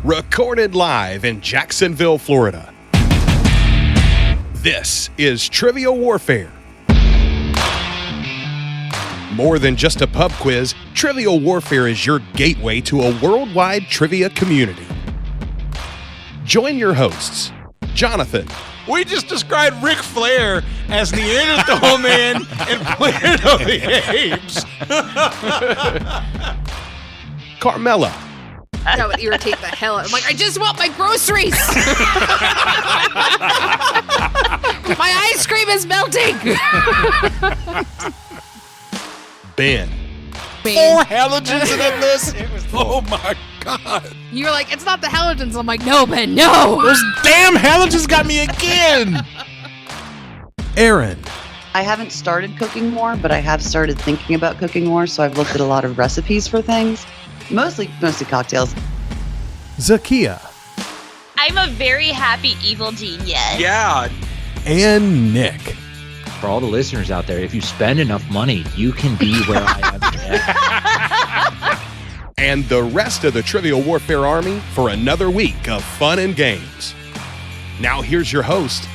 recorded live in Jacksonville, Florida. This is Trivial Warfare. More than just a pub quiz, Trivial Warfare is your gateway to a worldwide trivia community. Join your hosts, Jonathan. We just described Ric Flair as Neanderthal Man and Planet of the Apes. Carmela. That would irritate the hell out. I'm like, I just want my groceries. My ice cream is melting. Ben. 4 halogens in that list. Oh my God. You're like, it's not the halogens. I'm like, no, Ben, no. Those damn halogens got me again. Aaron. I haven't started cooking more, but I have started thinking about cooking more, so I've looked at a lot of recipes for things. Mostly cocktails. Zahkia. I'm a very happy evil genius. Yeah. And Nick. For all the listeners out there, if you spend enough money, you can be where I am today. And the rest of the Trivial Warfare Army for another week of fun and games. Now here's your host,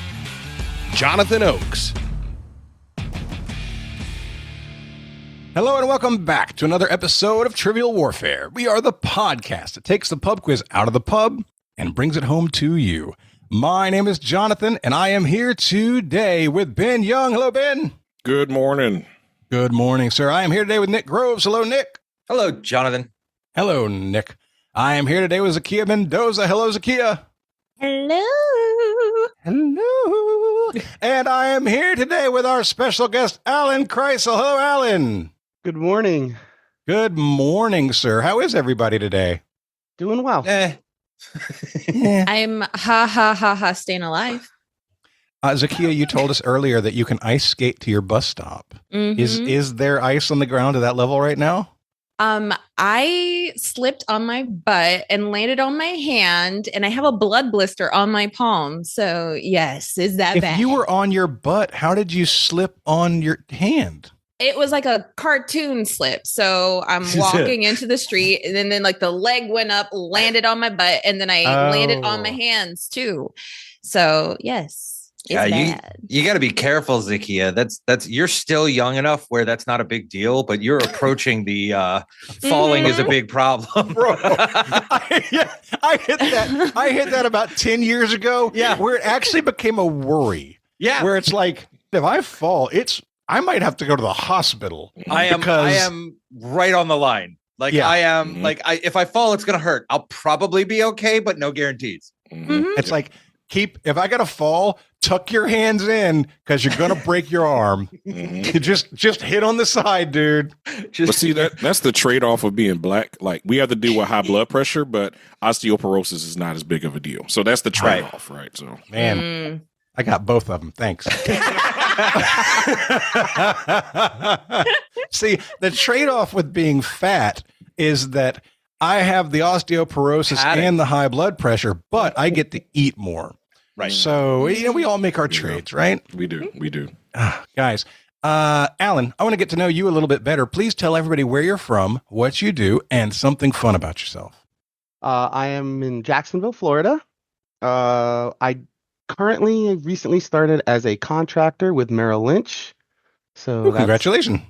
Jonathan Oakes. Hello and welcome back to another episode of Trivial Warfare. We are the podcast that takes the pub quiz out of the pub and brings it home to you. My name is Jonathan, and I am here today with Ben Young. Hello, Ben. Good morning. Good morning, sir. I am here today with Nick Groves. Hello, Nick. Hello, Jonathan. Hello, Nick. I am here today with Zahkia Mendoza. Hello, Zahkia. Hello. Hello. And I am here today with our special guest, Alan Kreisel. Hello, Alan. Good morning. Good morning, sir. How is everybody today? Doing well. I'm staying alive. Zahkia, you told us earlier that you can ice skate to your bus stop. Mm-hmm. Is there ice on the ground to that level right now? I slipped on my butt and landed on my hand, and I have a blood blister on my palm. So yes, is that bad? If you were on your butt, how did you slip on your hand? It was like a cartoon slip. So I'm walking into the street, and then like the leg went up, landed on my butt, and then I landed on my hands too. So yes, it's bad. You got to be careful, Zahkia. That's you're still young enough where that's not a big deal, but you're approaching the falling is a big problem. Bro, I hit that about 10 years ago. Yeah, where it actually became a worry. Yeah, where it's like, if I fall, I might have to go to the hospital. I am right on the line. Like I am if I fall, it's going to hurt. I'll probably be okay, but no guarantees. Mm-hmm. It's like, if I got to fall, tuck your hands in because you're going to break your arm. You just hit on the side, dude. But see, that's the trade-off of being black. Like, we have to deal with high blood pressure, but osteoporosis is not as big of a deal. So that's the trade-off, right? So, man, I got both of them. Thanks. See, the trade-off with being fat is that I have the osteoporosis and the high blood pressure, but I get to eat more. Right. So, we all make our trades, right? We do. Guys, Alan, I want to get to know you a little bit better. Please tell everybody where you're from, what you do, and something fun about yourself. I am in Jacksonville, Florida. I recently started as a contractor with Merrill Lynch. So congratulations.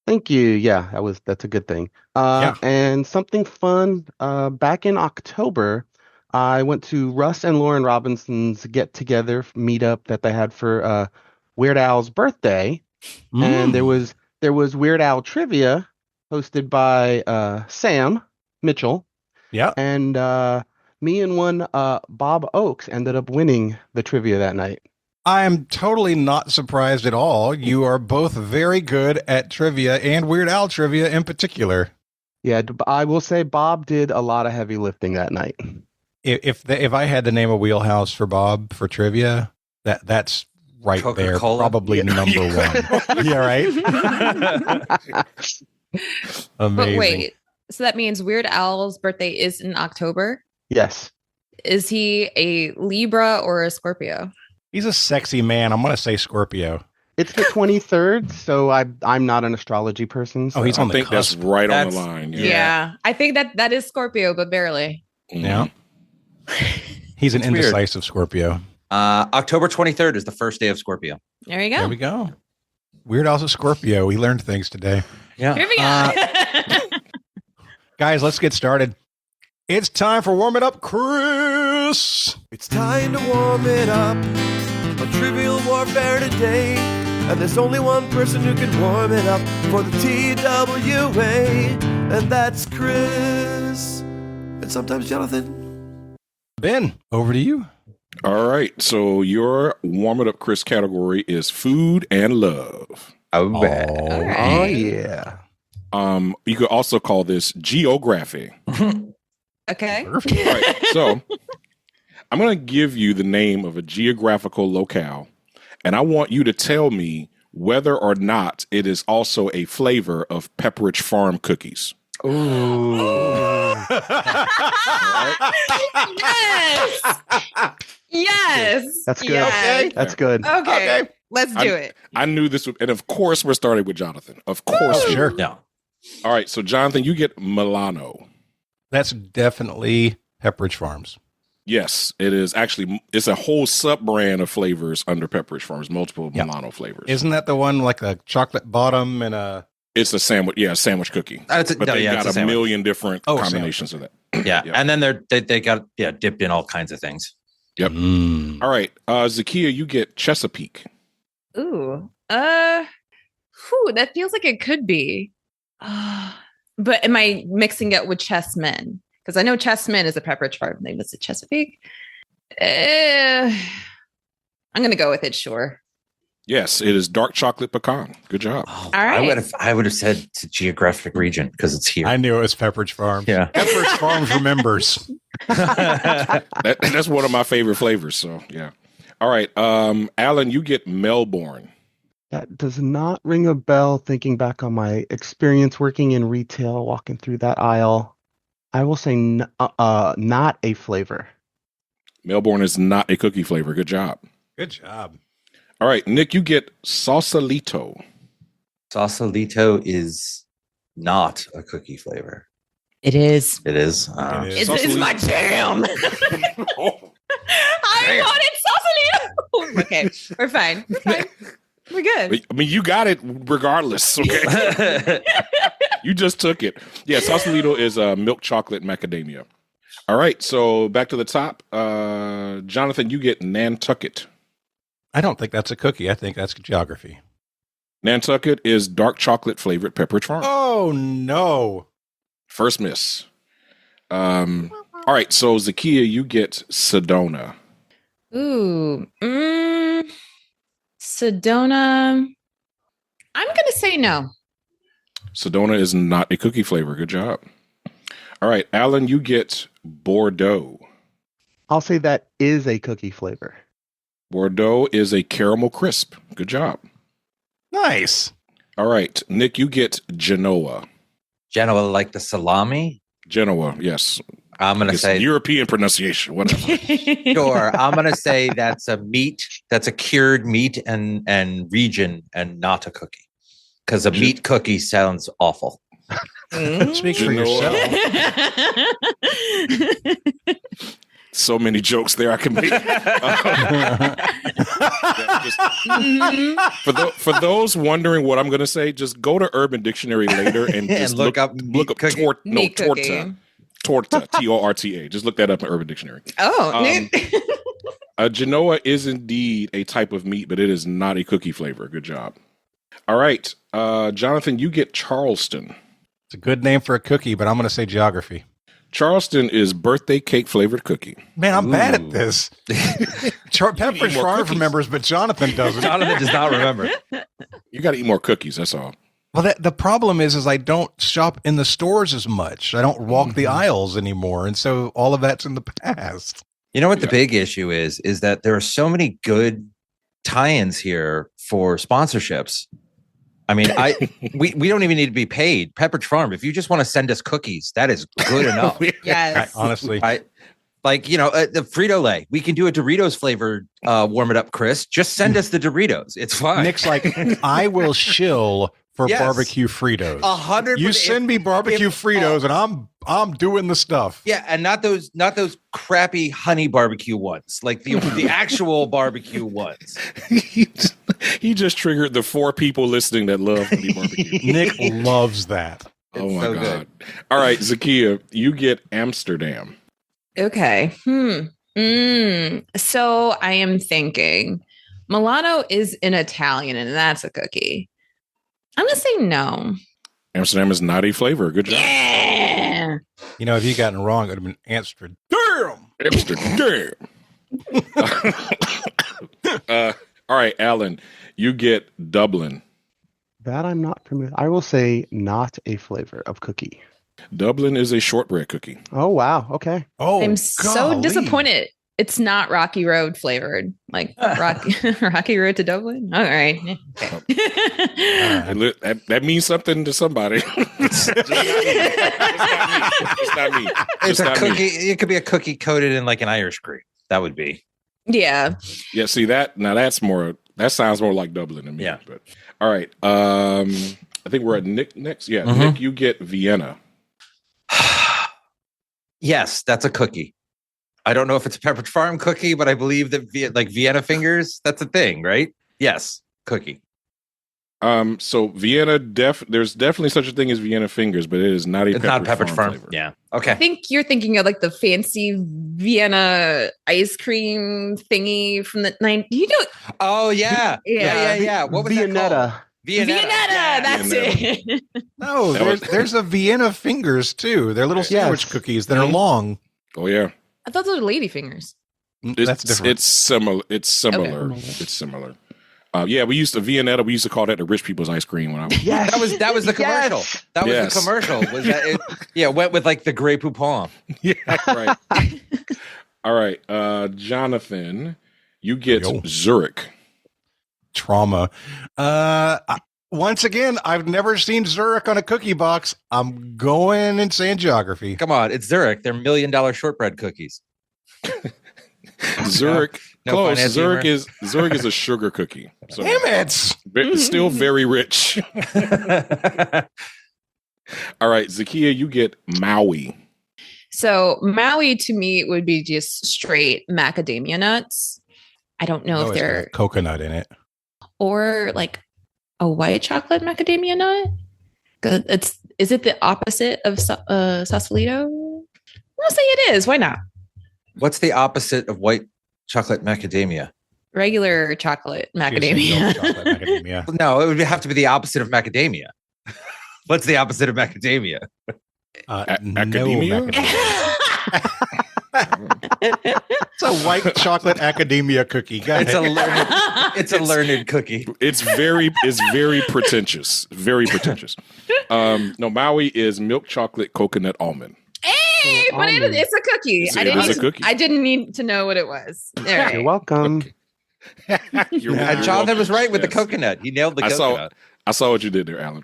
Thank you. Yeah, that's a good thing. And something fun, back in October, I went to Russ and Lauren Robinson's get-together meetup that they had for Weird Al's birthday. And there was Weird Al trivia hosted by Sam Mitchell. Yeah. And me and one Bob Oakes ended up winning the trivia that night. I am totally not surprised at all. You are both very good at trivia and Weird Al trivia in particular. Yeah, I will say Bob did a lot of heavy lifting that night. If I had to name a wheelhouse for Bob for trivia, that's right Coca-Cola. There, probably number one. Yeah, right? Amazing. But wait, so that means Weird Al's birthday is in October? Yes. Is he a Libra or a Scorpio? He's a sexy man. I'm going to say Scorpio. It's the 23rd, so I'm not an astrology person. So. Oh, he's on the cusp. That's right on the line. Yeah. I think that is Scorpio, but barely. Yeah. He's an It's weird. indecisive Scorpio. October 23rd is the first day of Scorpio. There you go. There we go. Weird Al's a Scorpio. We learned things today. Yeah. Here we go. Guys, let's get started. It's time for Warm It Up, Chris. It's time to warm it up on Trivial Warfare today. And there's only one person who can warm it up for the TWA, and that's Chris. And sometimes Jonathan. Ben, over to you. All right. So your warm it up, Chris category is food and love. Oh, right. Oh yeah. You could also call this geography. Okay. All right. So I'm going to give you the name of a geographical locale, and I want you to tell me whether or not it is also a flavor of Pepperidge Farm cookies. Ooh. Yes. Yes. That's good. Yes. Okay. That's good. Okay. Let's do it. I knew this would, and of course we're starting with Jonathan. Of course. Sure. Yeah. All right. So Jonathan, you get Milano. That's definitely Pepperidge Farms. Yes, it is actually. It's a whole sub brand of flavors under Pepperidge Farms, multiple Milano flavors. Isn't that the one like a chocolate bottom and a? It's a sandwich. Yeah, sandwich cookie. But they got a million different combinations of that. Yeah. And then they got dipped in all kinds of things. Yep. All right, Zahkia, you get Chesapeake. Ooh. That feels like it could be. But am I mixing it with Chessmen? Because I know Chessmen is a Pepperidge Farm name. Is it Chesapeake? I'm going to go with it, sure. Yes, it is dark chocolate pecan. Good job. Oh, All right. I would have said to geographic region because it's here. I knew it was Pepperidge Farms. Yeah. Pepperidge Farms remembers. That's one of my favorite flavors. So yeah. All right, Alan, you get Melbourne. That does not ring a bell thinking back on my experience working in retail, walking through that aisle. I will say not a flavor. Melbourne is not a cookie flavor. Good job. Good job. All right, Nick, you get Sausalito. Sausalito is not a cookie flavor. It is. It is. It's my jam. I wanted Sausalito. Okay, we're fine. We're good. I mean, you got it regardless. Okay, you just took it. Yeah, Sausalito is milk chocolate macadamia. All right, so back to the top. Jonathan, you get Nantucket. I don't think that's a cookie. I think that's geography. Nantucket is dark chocolate flavored Pepperidge Farm. Oh no! First miss. All right, so Zahkia, you get Sedona. Ooh. Sedona. I'm going to say no. Sedona is not a cookie flavor. Good job. All right, Alan, you get Bordeaux. I'll say that is a cookie flavor. Bordeaux is a caramel crisp. Good job. Nice. All right, Nick, you get Genoa. Genoa, like the salami? Genoa, yes. I'm going to say European pronunciation. Whatever. Sure. I'm going to say that's a meat. That's a cured meat and region and not a cookie. Because a meat cookie sounds awful. Speak for yourself. So many jokes there I can make. For those wondering what I'm going to say, just go to Urban Dictionary later and just look up torta. Torta, Torta. Just look that up in Urban Dictionary. Oh, Genoa is indeed a type of meat, but it is not a cookie flavor. Good job. All right, Jonathan, you get Charleston. It's a good name for a cookie, but I'm going to say geography. Charleston is birthday cake flavored cookie. Man, I'm bad at this. Pepperidge Farm remembers, but Jonathan doesn't. Jonathan does not remember. You got to eat more cookies. That's all. Well, the problem is I don't shop in the stores as much. I don't walk the aisles anymore, and so all of that's in the past. You know what the big issue is that there are so many good tie-ins here for sponsorships. I mean, we don't even need to be paid. Pepperidge Farm, if you just want to send us cookies, that is good enough. Yes. Honestly. The Frito-Lay. We can do a Doritos flavored warm it up, Chris. Just send us the Doritos. It's fine. Nick's like, I will shill for Yes. barbecue Fritos. 100%. You send me barbecue Fritos, and I'm doing the stuff. Yeah, and not those crappy honey barbecue ones, like the actual barbecue ones. He just triggered the 4 people listening that love honey barbecue. Nick loves that. Oh It's my so God. good. All right, Zahkia, you get Amsterdam. Okay. So I am thinking Milano is an Italian, and that's a cookie. I'm gonna say no. Amsterdam is not a flavor. Good job. Yeah. You know, if you gotten it wrong, it would have been Amsterdam. Amsterdam. All right, Alan, you get Dublin. That I'm not familiar. I will say not a flavor of cookie. Dublin is a shortbread cookie. Oh, wow. Okay. Oh, I'm so golly. disappointed. It's not Rocky Road flavored, like Rocky Road to Dublin. All right. Okay. That means something to somebody. It's not me. It's a cookie. It could be a cookie coated in like an Irish cream. That would be. Yeah. Yeah. See that? Now that sounds more like Dublin to me. Yeah. But all right. I think we're at Nick next. Yeah. Mhm. Nick, you get Vienna. Yes, that's a cookie. I don't know if it's a Pepperidge Farm cookie, but I believe that Vienna fingers, that's a thing, right? Yes, cookie. So Vienna, there's definitely such a thing as Vienna fingers, but it is not a It's not Pepperidge Farm. flavor. Yeah. I Okay. think you're thinking of like the fancy Vienna ice cream thingy from the 90s. You know, Oh yeah. Yeah. Yeah. What was that called? Viennetta. Viennetta. That's Viennetta. it. No, there's a Vienna fingers too. They're little sandwich cookies that are long. Oh yeah. I thought those were lady fingers. That's different. It's similar. It's similar. Okay. It's similar. Yeah, we used to Viennetta. We used to call that the rich people's ice cream when I was. Yes. That was the commercial. Yes. That was Yes. the commercial. Was that it? Yeah, went with like the Grey Poupon. Yeah, right. All right, Jonathan, you get Yo. Zurich. Trauma. Once again, I've never seen Zurich on a cookie box. I'm going and saying geography. Come on, it's Zurich. They're $1 million shortbread cookies. Zurich, No close. finance Zurich humor. is a sugar cookie. So Damn it! it's still very rich. All right, Zahkia, you get Maui. So Maui to me would be just straight macadamia nuts. I don't know Oh, if it's got they're coconut in it. or like a white chocolate macadamia nut. 'Cause is it the opposite of Sausalito? I'll say it is. Why not? What's the opposite of white chocolate macadamia? Regular chocolate She was saying macadamia. milk chocolate macadamia. No, it would have to be the opposite of macadamia. What's the opposite of macadamia? No Academia? macadamia. It's a white chocolate academia cookie. Go It's a ahead. learned. It's a learned cookie. It's very pretentious. Very pretentious. No, Maui is milk chocolate coconut almond. Hey, but it's a cookie. It is a cookie. I didn't need to know what it was. All right. You're welcome. You're And Jonathan was right with the Yes. coconut. He nailed the I saw coconut. I saw what you did there, Alan.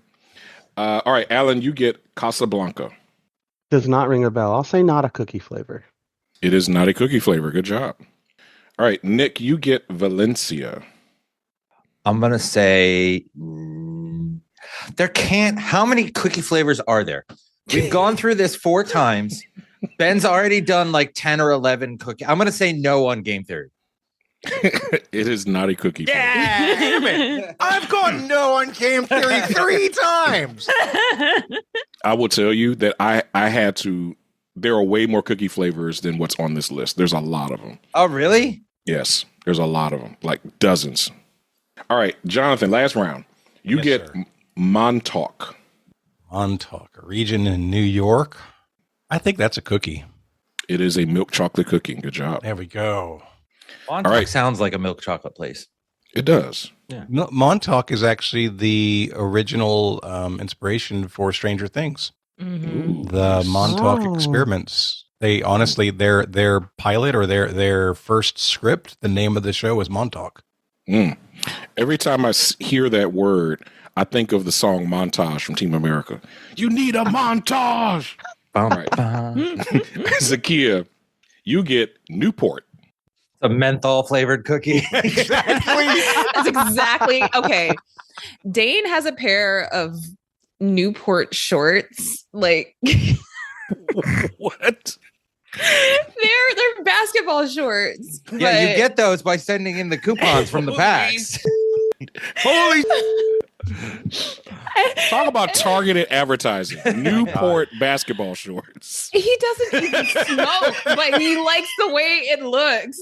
All right, Alan, you get Casablanca. Does not ring a bell. I'll say not a cookie flavor. It is not a cookie flavor. Good job. All right, Nick, you get Valencia. I'm gonna say there can't. How many cookie flavors are there? We've gone through this 4 times. Ben's already done like 10 or 11 cookie. I'm gonna say no on game theory. It is not a cookie flavor. Damn it! I've gone no on game theory 3 times. I will tell you that I had to. There are way more cookie flavors than what's on this list. There's a lot of them. Oh, really? Yes, there's a lot of them, like dozens. All right, Jonathan, last round. You Yes, get sir. Montauk. Montauk, a region in New York. I think that's a cookie. It is a milk chocolate cookie. Good job. There we go. Montauk right. sounds like a milk chocolate place. It does. Montauk is actually the original inspiration for Stranger Things. Mhm. The Montauk Oh. experiments. They honestly, their pilot or their first script, the name of the show was Montauk. Mm. Every time I hear that word, I think of the song Montage from Team America. You need a montage. All right. Zakia, you get Newport. A menthol flavored cookie. Exactly. That's exactly okay. Dane has a pair of Newport shorts. Like What? they're basketball shorts. Yeah, you but- get those by sending in the coupons from the packs. Holy talk about targeted advertising. Newport basketball shorts. He doesn't even smoke, but he likes the way it looks.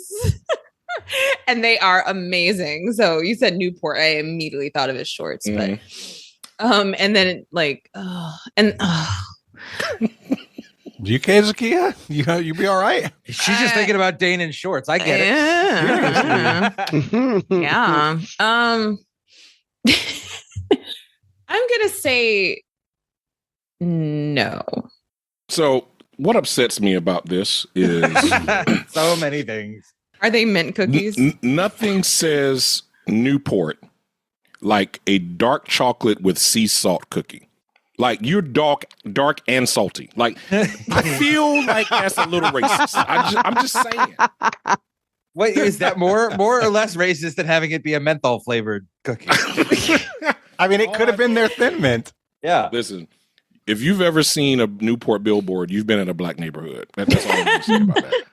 And they are amazing. So you said Newport, I immediately thought of his shorts, but and then like You okay, Zahkia? You be all right? She's just thinking about Dane in shorts. I get it. Yeah. I'm gonna say no. So what upsets me about this is So many things. Are they mint cookies? Nothing says Newport like a dark chocolate with sea salt cookie. Like you're dark and salty. Like I feel like that's a little racist. I'm just saying. Wait, is that more or less racist than having it be a menthol flavored cookie? I mean, it could have been their Thin Mint. Yeah. Listen, if you've ever seen a Newport billboard, you've been in a black neighborhood. That's all I'm going to say about that.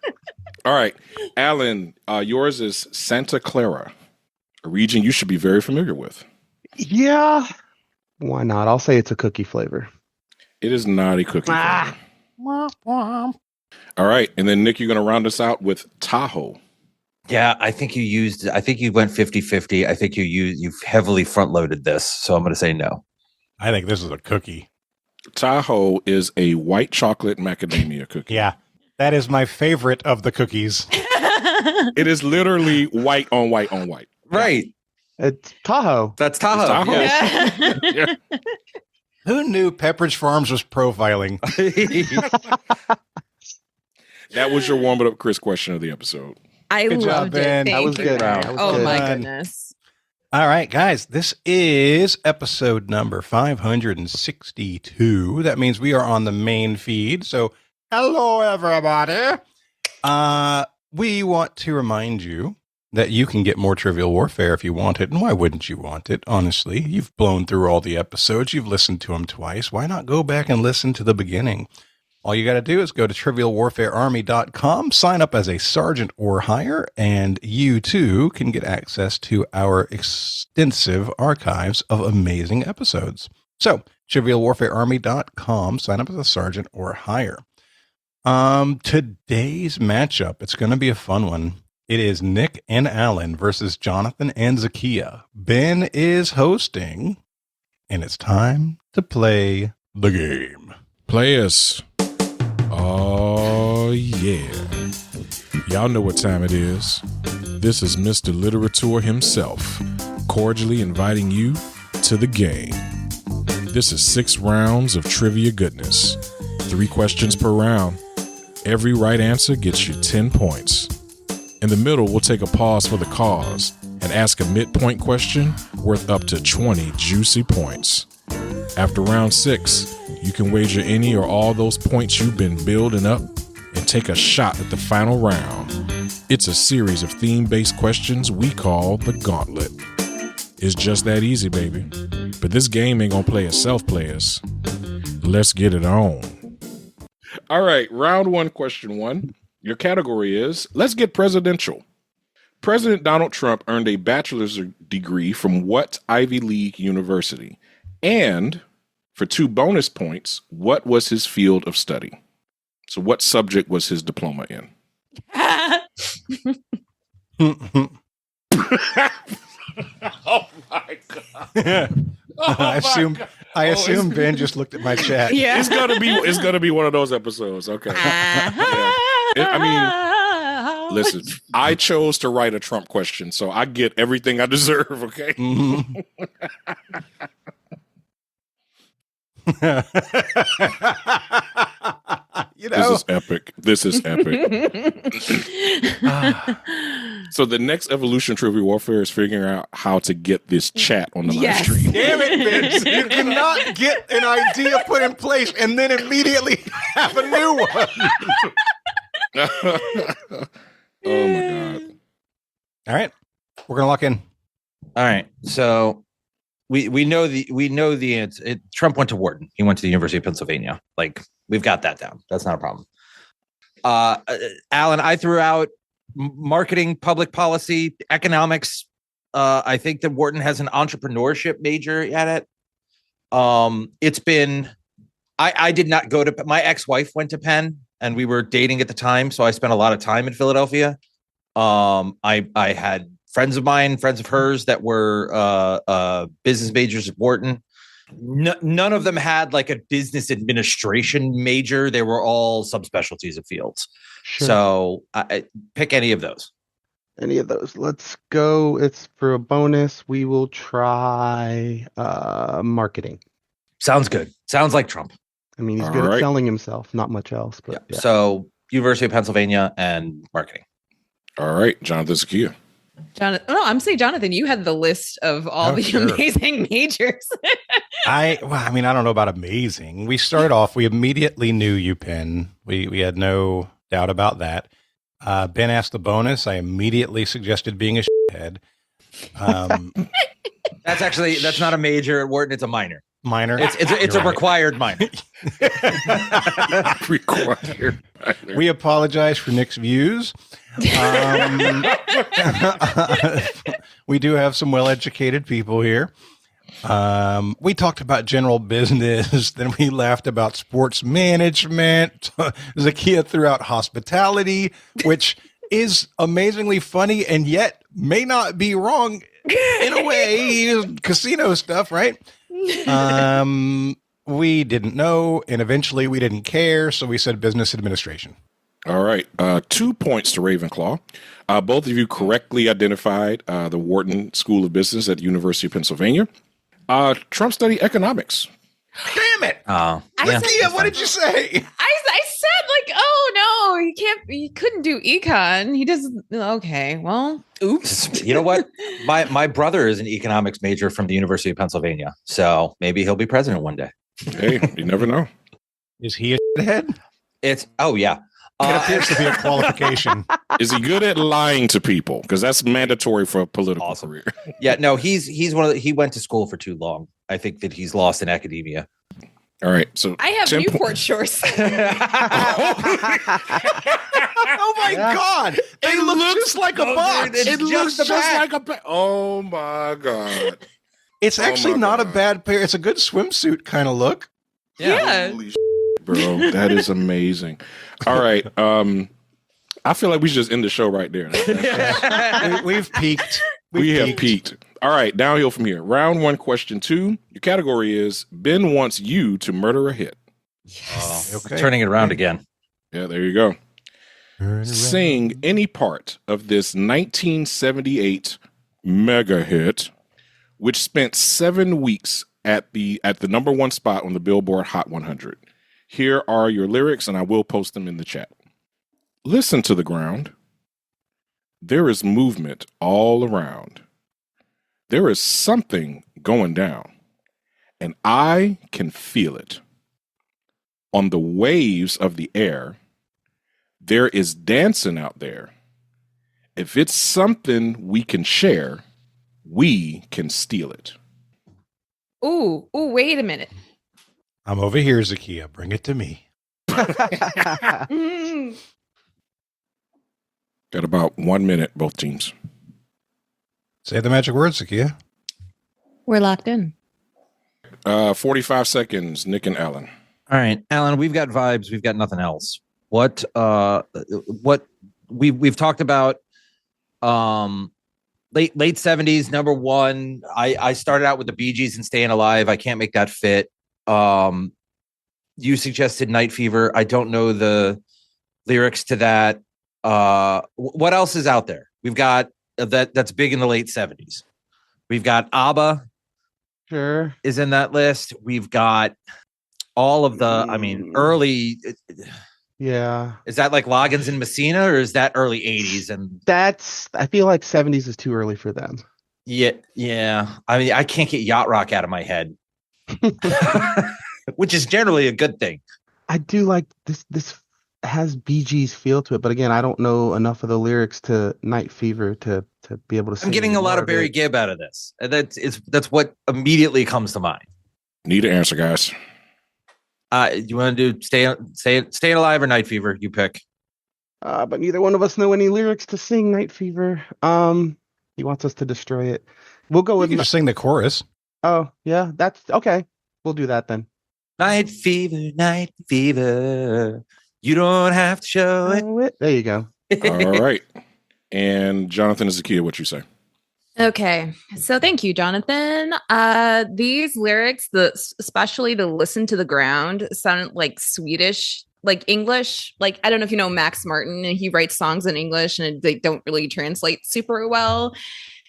All right, Alan, yours is Santa Clara, a region you should be very familiar with. Yeah. Why not? I'll say it's a cookie flavor. It is not a cookie flavor. All right, and then Nick, you're going to round us out with Tahoe. Yeah, I think you went 50-50. I think you've heavily front loaded this. So I'm going to say no. I think this is a cookie. Tahoe is a white chocolate macadamia cookie. Yeah. That is my favorite of the cookies. It is literally white on white on white. Right. It's Tahoe. That's Tahoe. Tahoe. Yeah. Who knew Pepperidge Farms was profiling? That was your warm it up Chris question of the episode. I Good job, loved Ben. it. That was Thank you. good. That was Oh good. my goodness. All right, guys, this is episode number 562. That means we are on the main feed. So, hello, everybody. We want to remind you that you can get more Trivial Warfare if you want it. And why wouldn't you want it? Honestly, you've blown through all the episodes. You've listened to them twice. Why not go back and listen to the beginning? All you got to do is go to trivialwarfarearmy.com, sign up as a sergeant or higher, and you too can get access to our extensive archives of amazing episodes. So, trivialwarfarearmy.com, sign up as a sergeant or higher. Today's matchup, it's going to be a fun one. It is Nick and Alan versus Jonathan and Zahkia. Ben is hosting, and it's time to play the game. Players. Oh, yeah. Y'all know what time it is. This is Mr. Literature himself, cordially inviting you to the game. This is 6 rounds of trivia goodness. 3 questions per round. Every right answer gets you 10 points. In the middle, we'll take a pause for the cause and ask a midpoint question worth up to 20 juicy points. After round 6, you can wager any or all those points you've been building up and take a shot at the final round. It's a series of theme-based questions we call the Gauntlet. It's just that easy, baby. But this game ain't gonna play itself, players. Let's get it on. All right, round 1, question 1. Your category is, let's get presidential. President Donald Trump earned a bachelor's degree from what Ivy League university? And for 2 bonus points, what was his field of study? So what subject was his diploma in? Oh my God. I assume Ben just looked at my chat. Yeah. It's gonna be one of those episodes. Okay. Yeah. I mean, listen, I chose to write a Trump question, so I get everything I deserve, okay? Mm-hmm. This is epic. So the next evolution Trivia Warfare is figuring out how to get this chat on the live stream. Damn it, Vince. You cannot get an idea put in place and then immediately have a new one. Oh my God. All right. We're going to lock in. All right. So we know the answer. Trump went to Wharton. He went to the University of Pennsylvania. Like, we've got that down. That's not a problem. Alan, I threw out marketing, public policy, economics. I think that Wharton has an entrepreneurship major at it. It's been, I did not go to, my ex-wife went to Penn and we were dating at the time. So I spent a lot of time in Philadelphia. I had friends of mine, friends of hers that were business majors at Wharton. None of them had like a business administration major. They were all subspecialties of fields. Sure. So I pick any of those. Any of those. Let's go. It's for a bonus. We will try marketing. Sounds good. Sounds like Trump. I mean, he's good at selling himself. Not much else. But yeah. So University of Pennsylvania and marketing. All right, Jonathan Zahkia. Jonathan, no, I'm saying Jonathan. You had the list of all the amazing majors. I don't know about amazing. We started off. We immediately knew UPenn. We had no doubt about that. Ben asked the bonus. I immediately suggested being a shithead. That's not a major at Wharton. It's a minor. Minor. It's a required minor. Required minor. We apologize for Nick's views. We do have some well-educated people here. We talked about general business. Then we laughed about sports management. Zahkia threw out hospitality, which is amazingly funny and yet may not be wrong in a way. Casino stuff, right? We didn't know, and eventually we didn't care, so we said business administration. All right. 2 points to Ravenclaw. Both of you correctly identified the Wharton School of Business at the University of Pennsylvania. Trump studied economics. Damn it! What did you say? I said like, oh no, he couldn't do econ. He doesn't. Okay, well, oops. You know what? My brother is an economics major from the University of Pennsylvania, so maybe he'll be president one day. Hey, you never know. Is he a head? It appears to be a qualification. Is he good at lying to people? Because that's mandatory for a political career. Yeah, no, he's one of he went to school for too long. I think that he's lost in academia. All right, so I have Newport Shores. Oh my God! They look just like a box. It looks just like a box. Oh my God! It's actually not a bad pair. It's a good swimsuit kind of look. Yeah. Holy shit, bro, that is amazing. All right, I feel like we should just end the show right there. We've peaked. We have peaked. All right, downhill from here. Round 1, question 2. Your category is Ben wants you to murder a hit. Yes. Okay. Turning it around again. Yeah, there you go. Sing any part of this 1978 mega hit, which spent 7 weeks at the number 1 spot on the Billboard Hot 100. Here are your lyrics, and I will post them in the chat. Listen to the ground. There is movement all around. There is something going down, and I can feel it. On the waves of the air, there is dancing out there. If it's something we can share, we can steal it. Ooh, wait a minute. I'm over here, Zahkia. Bring it to me. Got about 1 minute, both teams. Say the magic word, Zahkia. We're locked in. 45 seconds, Nick and Alan. All right, Alan, we've got vibes. We've got nothing else. What we've talked about late 70s, number 1. I started out with the Bee Gees and Staying Alive. I can't make that fit. You suggested Night Fever. I don't know the lyrics to that. What else is out there? We've got that's big in the late 70s. We've got ABBA. Sure. Is in that list. We've got all of the, early. Yeah. Is that like Loggins and Messina, or is that early 80s? And I feel like 70s is too early for them. Yeah. I mean, I can't get yacht rock out of my head, which is generally a good thing. I do like this has Bee Gees feel to it, but again, I don't know enough of the lyrics to Night Fever to be able to sing. I'm getting a lot of Barry Gibb out of this. That's what immediately comes to mind. Need an answer, guys. You want to do Staying Alive or Night Fever? You pick. But neither one of us know any lyrics to sing Night Fever. He wants us to destroy it. We'll go with just sing the chorus. Oh, yeah, that's okay. We'll do that then. Night Fever, Night Fever. You don't have to show it. There you go. All right. And Jonathan and Zahkia, what you say? Okay. So thank you, Jonathan. These lyrics, especially the Listen to the Ground, sound like Swedish, like English. Like, I don't know if you know Max Martin, and he writes songs in English and they don't really translate super well.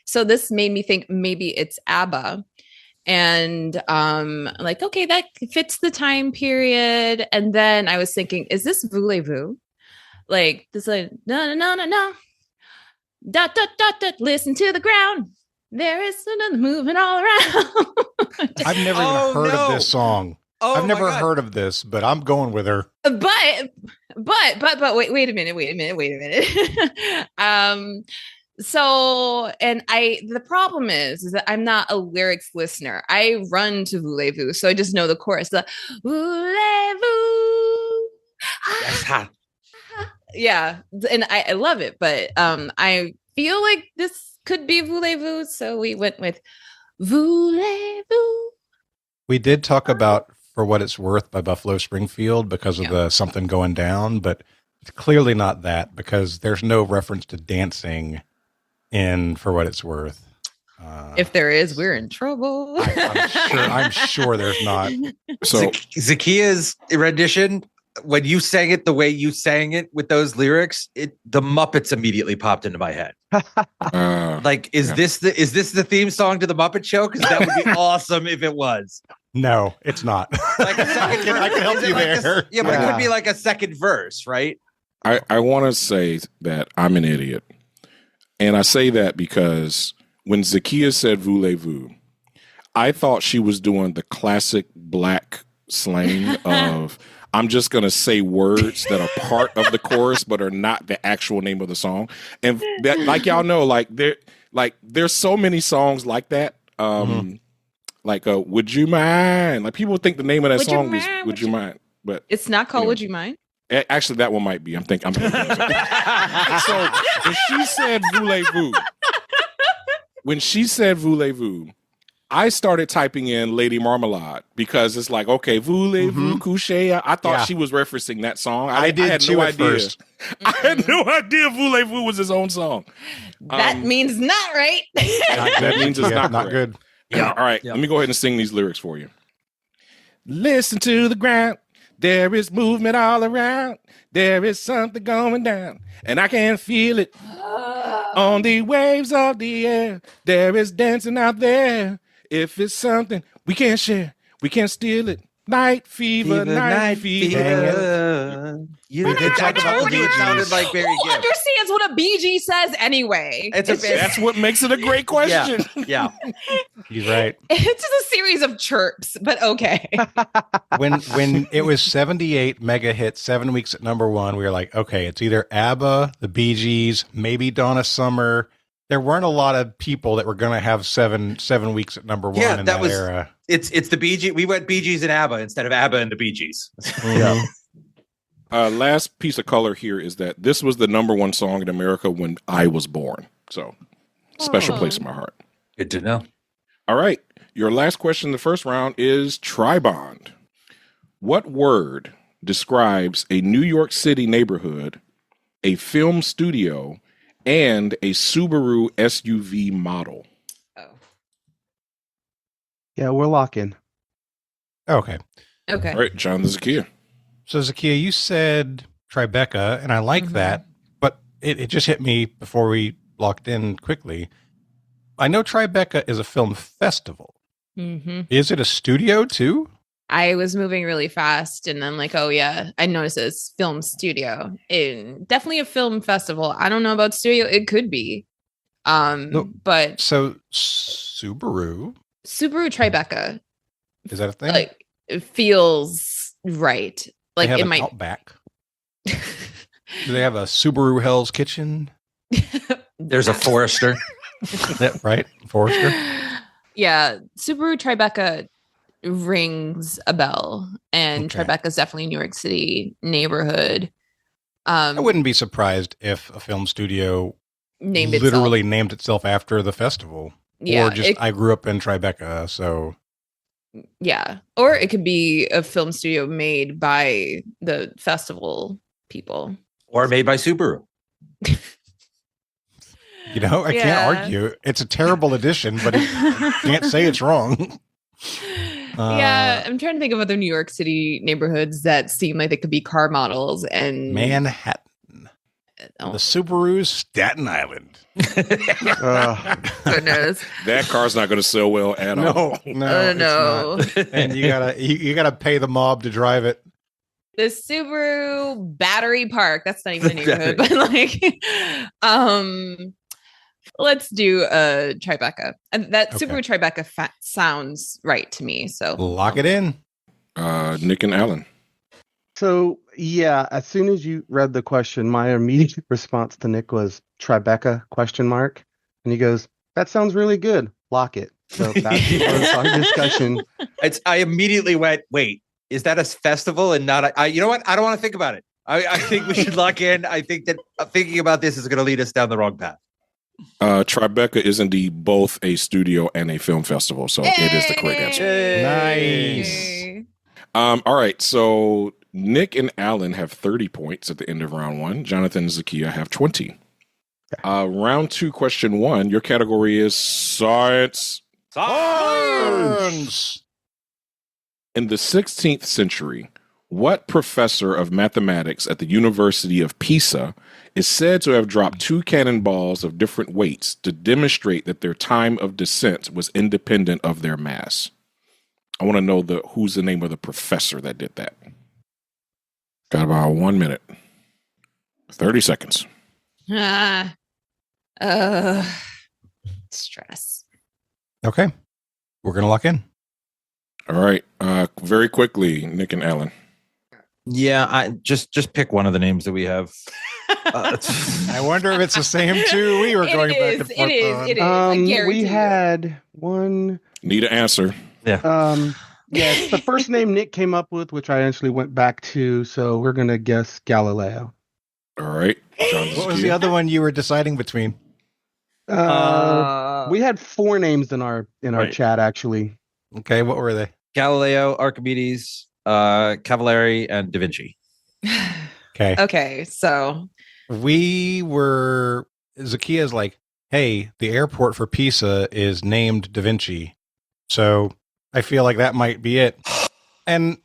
So this made me think maybe it's ABBA. And like, okay, that fits the time period. And then I was thinking, is this Voulez-Vous? Like this, like, no. Dot, dot, dot, dot, listen to the ground. There is another moving all around. I've never even heard of this song. I've never heard of this, but I'm going with her. But wait a minute. So, and the problem is that I'm not a lyrics listener. I run to Voulez-Vous, so I just know the chorus. The Voulez-Vous. That's hot. Yeah, and I love it, but I feel like this could be Voulez-Vous, so we went with Voulez-Vous. We did talk about For What It's Worth by Buffalo Springfield because of the something going down, but it's clearly not that because there's no reference to dancing in For What It's Worth. If there is, we're in trouble. I'm sure there's not. So Zakia's rendition, when you sang it the way you sang it with those lyrics, the Muppets immediately popped into my head. Like, is this the theme song to the Muppet Show? Because that would be awesome if it was. No, it's not. Like I can help you there. But it could be like a second verse, right? I want to say that I'm an idiot. And I say that because when Zahkia said Voulez-Vous, I thought she was doing the classic black slang of I'm just going to say words that are part of the chorus but are not the actual name of the song. And that, like y'all know, there's so many songs like that. Like Would You Mind? Like people think the name of that song is Would You Mind? But it's not called Would You Mind? Actually, that one might be. I'm thinking. So when she said Voulez-Vous, I started typing in Lady Marmalade because it's like, okay, Voulez-Vous coucher. I thought she was referencing that song. I had no idea. First. I had no idea Voulez-Vous was his own song. That means not right. That means it's not good. Yeah. All right. Let me go ahead and sing these lyrics for you. Listen to the ground. There is movement all around. There is something going down. And I can feel it on the waves of the air. There is dancing out there. If it's something we can't share, we can't steal it. Night fever, night fever. I told you it sounded like Barry Gibb. Who understands what a BG says anyway? That's what makes it a great question. Yeah. He's right. It's just a series of chirps, but okay. When it was 78 mega hits, 7 weeks at number one, we were like, okay, it's either ABBA, the Bee Gees, maybe Donna Summer. There weren't a lot of people that were going to have seven weeks at number one in that era. It's the Bee Gees. We went Bee Gees and ABBA instead of ABBA and the Bee Gees. Yeah. Last piece of color here is that this was the number one song in America when I was born. So special place in my heart. Good to know. All right. Your last question in the first round is Tribond. What word describes a New York City neighborhood, a film studio, and a Subaru SUV model? Yeah, we're locking. Okay. All right, John Zahkia. So Zahkia, you said Tribeca, and I like that, but it just hit me before we locked in quickly. I know Tribeca is a film festival. Is it a studio too? I was moving really fast and then like, oh yeah, I noticed it's film studio. Definitely a film festival. I don't know about studio. It could be. But so Subaru Tribeca. Is that a thing? Like it feels right. Like they have it an might Outback. Do they have a Subaru Hell's Kitchen? There's a Forester. Yeah, right? Forester. Yeah, Subaru Tribeca rings a bell, and Okay. Tribeca is definitely a New York City neighborhood. I wouldn't be surprised if a film studio Named literally named itself after the festival. Yeah, or just I grew up in Tribeca, so yeah, or it could be a film studio made by the festival people, Or made by Subaru. you know, I can't argue. It's a terrible addition, but I can't say it's wrong. Yeah, I'm trying to think of other New York City neighborhoods that seem like they could be car models. And Manhattan, the Subaru's Staten Island. Goodness, That car's not going to sell well at all. no. It's not. And you gotta pay the mob to drive it. The Subaru Battery Park. That's not even a neighborhood, but like, let's do a Tribeca. And that Subaru Tribeca sounds right to me. So lock it in. Nick and Alan. So yeah, as soon as you read the question, my immediate response to Nick was Tribeca ? And he goes, "That sounds really good. Lock it." So that's our discussion. I immediately went, wait, is that a festival and not you know what? I don't want to think about it. I think we should lock in. I think that thinking about this is going to lead us down the wrong path. Tribeca is indeed both a studio and a film festival, so it is the correct answer. Nice. All right, so Nick and Alan have 30 points at the end of round 1. Jonathan and Zahkia have 20. Round 2, question 1. Your category is science. Science. In the 16th century, what professor of mathematics at the University of Pisa is said to have dropped 2 cannonballs of different weights to demonstrate that their time of descent was independent of their mass? I want to know who's the name of the professor that did that. Got about 1 minute. 30 seconds. Stress. Okay. We're going to lock in. All right. Very quickly, Nick and Alan. Yeah, I just pick one of the names that we have. I wonder if it's the same two we were going back and forth on. It is. I guarantee We you. had one. Need an answer. Yeah. Yeah, it's the first name Nick came up with, which I actually went back to. So we're gonna guess Galileo. All right. What was the other one you were deciding between? We had 4 names in our chat actually. Okay, what were they? Galileo, Archimedes, Cavallari, and Da Vinci. Okay, so Zakia's like, hey, the airport for Pisa is named Da Vinci. So I feel like that might be it. And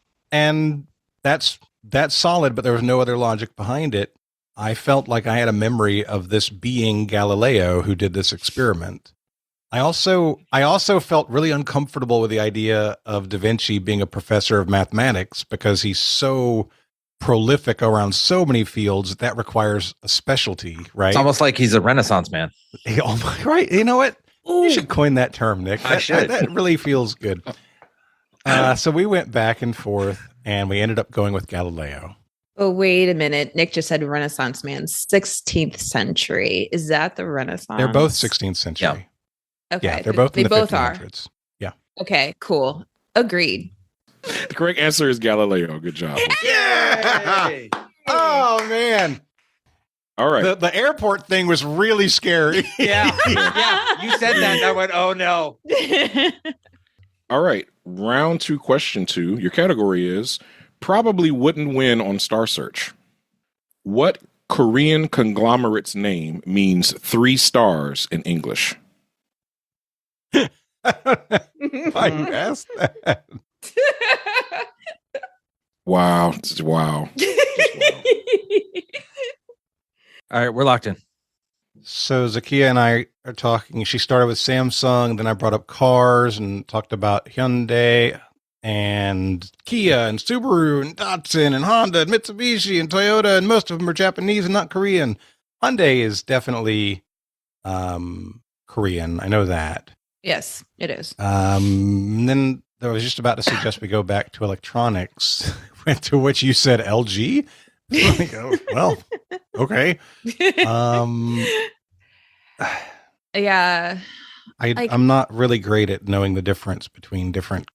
that's solid, but there was no other logic behind it. I felt like I had a memory of this being Galileo who did this experiment. I also felt really uncomfortable with the idea of Da Vinci being a professor of mathematics because he's so prolific around so many fields that requires a specialty, right? It's almost like he's a Renaissance man. Right. You know what? You should coin that term, Nick. I should. That really feels good. So we went back and forth, and we ended up going with Galileo. Oh, wait a minute. Nick just said Renaissance man, 16th century. Is that the Renaissance? They're both 16th century. Yeah. Okay. Yeah, they're both in they the both 1500s. Yeah. Okay, cool. Agreed. The correct answer is Galileo. Good job. Yay! Oh, man. All right. The airport thing was really scary. Yeah. You said that, and I went, oh, no. All right. Round 2, question 2. Your category is probably wouldn't win on Star Search. What Korean conglomerate's name means 3 stars in English? Why you asked that? Wow. Wow. All right, we're locked in. So Zakia and I are talking. She started with Samsung, then I brought up cars and talked about Hyundai and Kia and Subaru and Datsun and Honda and Mitsubishi and Toyota, and most of them are Japanese and not Korean. Hyundai is definitely Korean. I know that. Yes, it is. And then I was just about to suggest we go back to electronics, to which you said LG. Like, oh, well, okay. Yeah. I'm not really great at knowing the difference between different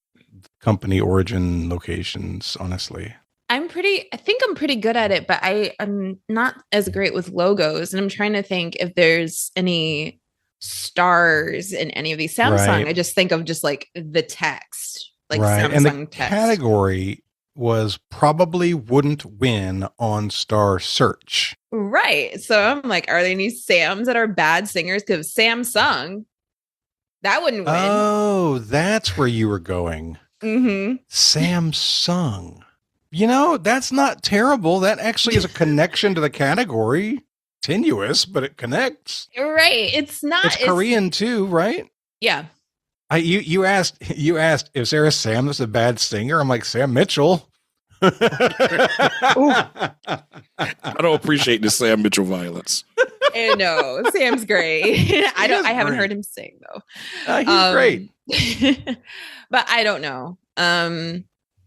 company origin locations, honestly. I think I'm pretty good at it, but I'm not as great with logos. And I'm trying to think if there's any stars in any of these. Samsung, Right. I just think of just like the text, like Right. Samsung And the text. category was probably wouldn't win on Star Search. Right. So I'm like, are there any Sams that are bad singers? Because Samsung, that wouldn't win. Oh, that's where you were going. Mm-hmm. Samsung. You know, that's not terrible. That actually is a connection to the category. Tenuous, but it connects. Right. It's Korean too, right? Yeah. You asked is there a Sam that's a bad singer? I'm like, Sam Mitchell. I don't appreciate the Sam Mitchell violence. No, Sam's great. I haven't heard him sing though. He's great. But I don't know.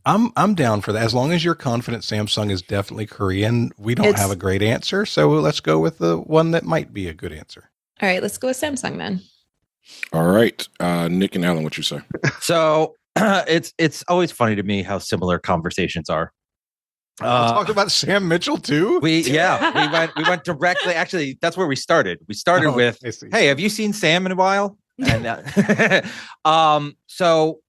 I'm down for that. As long as you're confident Samsung is definitely Korean, we don't have a great answer. So let's go with the one that might be a good answer. All right, let's go with Samsung then. All right. Nick and Alan, what you say? So it's always funny to me how similar conversations are. Talk about Sam Mitchell too. We went directly. Actually, that's where we started. We started with, "Hey, have you seen Sam in a while?" And so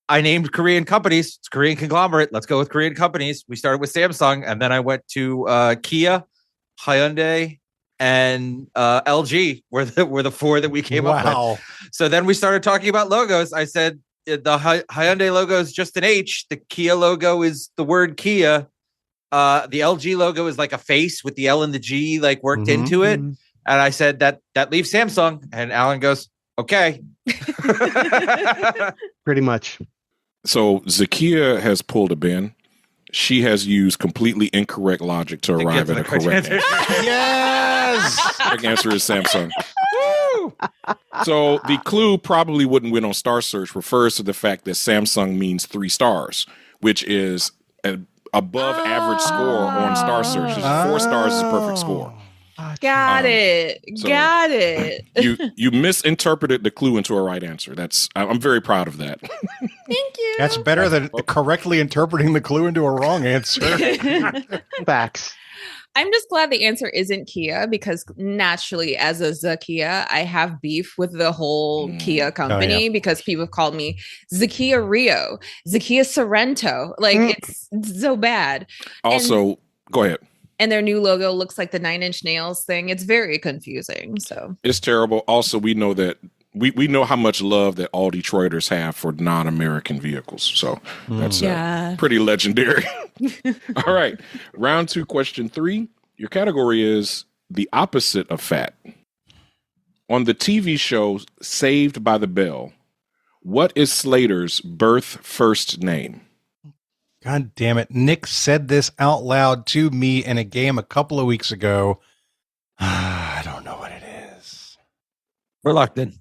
I named Korean companies. It's Korean conglomerate. Let's go with Korean companies. We started with Samsung, and then I went to Kia, Hyundai, and LG were the four that we came up with. So then we started talking about logos. I said the Hyundai logo is just an H. The Kia logo is the word Kia. The LG logo is like a face with the L and the G like worked into it. And I said that leaves Samsung. And Alan goes, okay. Pretty much. So Zahkia has pulled a Ben. She has used completely incorrect logic to arrive at a correct answer. Yes! Correct answer is Samsung. So the clue probably wouldn't win on Star Search refers to the fact that Samsung means 3 stars, which is an above average score on Star Search. 4 stars is a perfect score. Got it. You misinterpreted the clue into a right answer. I'm very proud of that. Thank you. That's better than correctly interpreting the clue into a wrong answer. Facts. I'm just glad the answer isn't Kia because naturally, as a Zahkia, I have beef with the whole Kia company because people have called me Zahkia Rio, Zahkia Sorrento. Like it's so bad. Also, go ahead. And their new logo looks like the 9 Inch Nails thing. It's very confusing. So it's terrible. Also, we know that we know how much love that all Detroiters have for non-American vehicles. So that's pretty legendary. All right. Round 2, question 3. Your category is the opposite of fat. On the TV show Saved by the Bell, what is Slater's birth first name? God damn it. Nick said this out loud to me in a game a couple of weeks ago. I don't know what it is. We're locked in.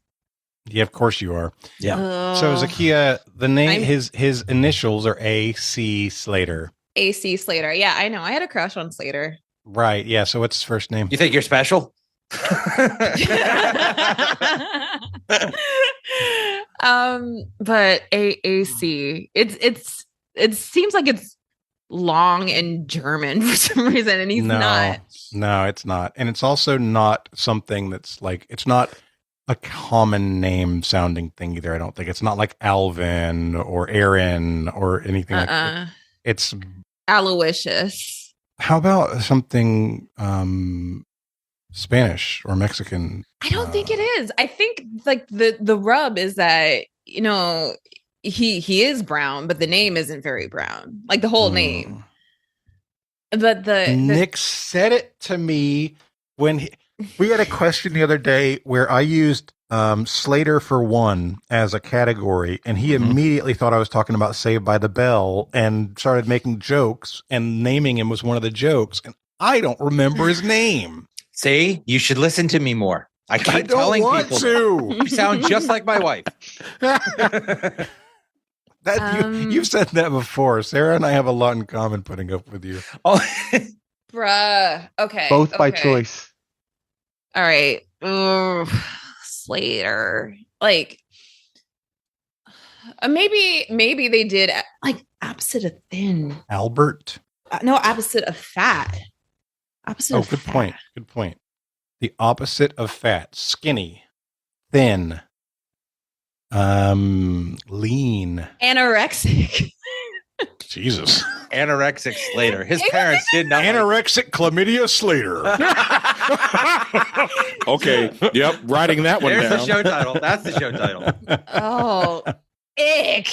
Yeah, of course you are. Yeah. So Zahkia, the name, his initials are A.C. Slater. A.C. Slater. Yeah, I know. I had a crush on Slater. Right. Yeah. So what's his first name? You think you're special? But A.C. It seems like it's long and German for some reason, and he's not. No, it's not. And it's also not something that's like, it's not a common name sounding thing either, I don't think. It's not like Alvin or Aaron or anything like that. It's Aloysius. How about something Spanish or Mexican? I don't think it is. I think like the rub is that, you know, he is brown, but the name isn't very brown. Like the whole name. But Nick said it to me when we had a question the other day where I used Slater for one as a category, and he immediately thought I was talking about Saved by the Bell and started making jokes, and naming him was one of the jokes, and I don't remember his name. See, you should listen to me more. I keep telling people you sound just like my wife. You've said that before. Sarah and I have a lot in common putting up with you. Oh, Bruh. Okay. Both by okay. choice. All right. Ugh, Slater. Like, maybe they did like opposite of thin. Albert. No, opposite of fat. Opposite Oh, of good fat. point. Good point. The opposite of fat. Skinny. Thin. Lean. Anorexic. Jesus. Anorexic Slater. His parents did not. Anorexic Chlamydia Slater. Okay. Yep. Writing that one There's down. the show title. That's the show title. Oh, ick.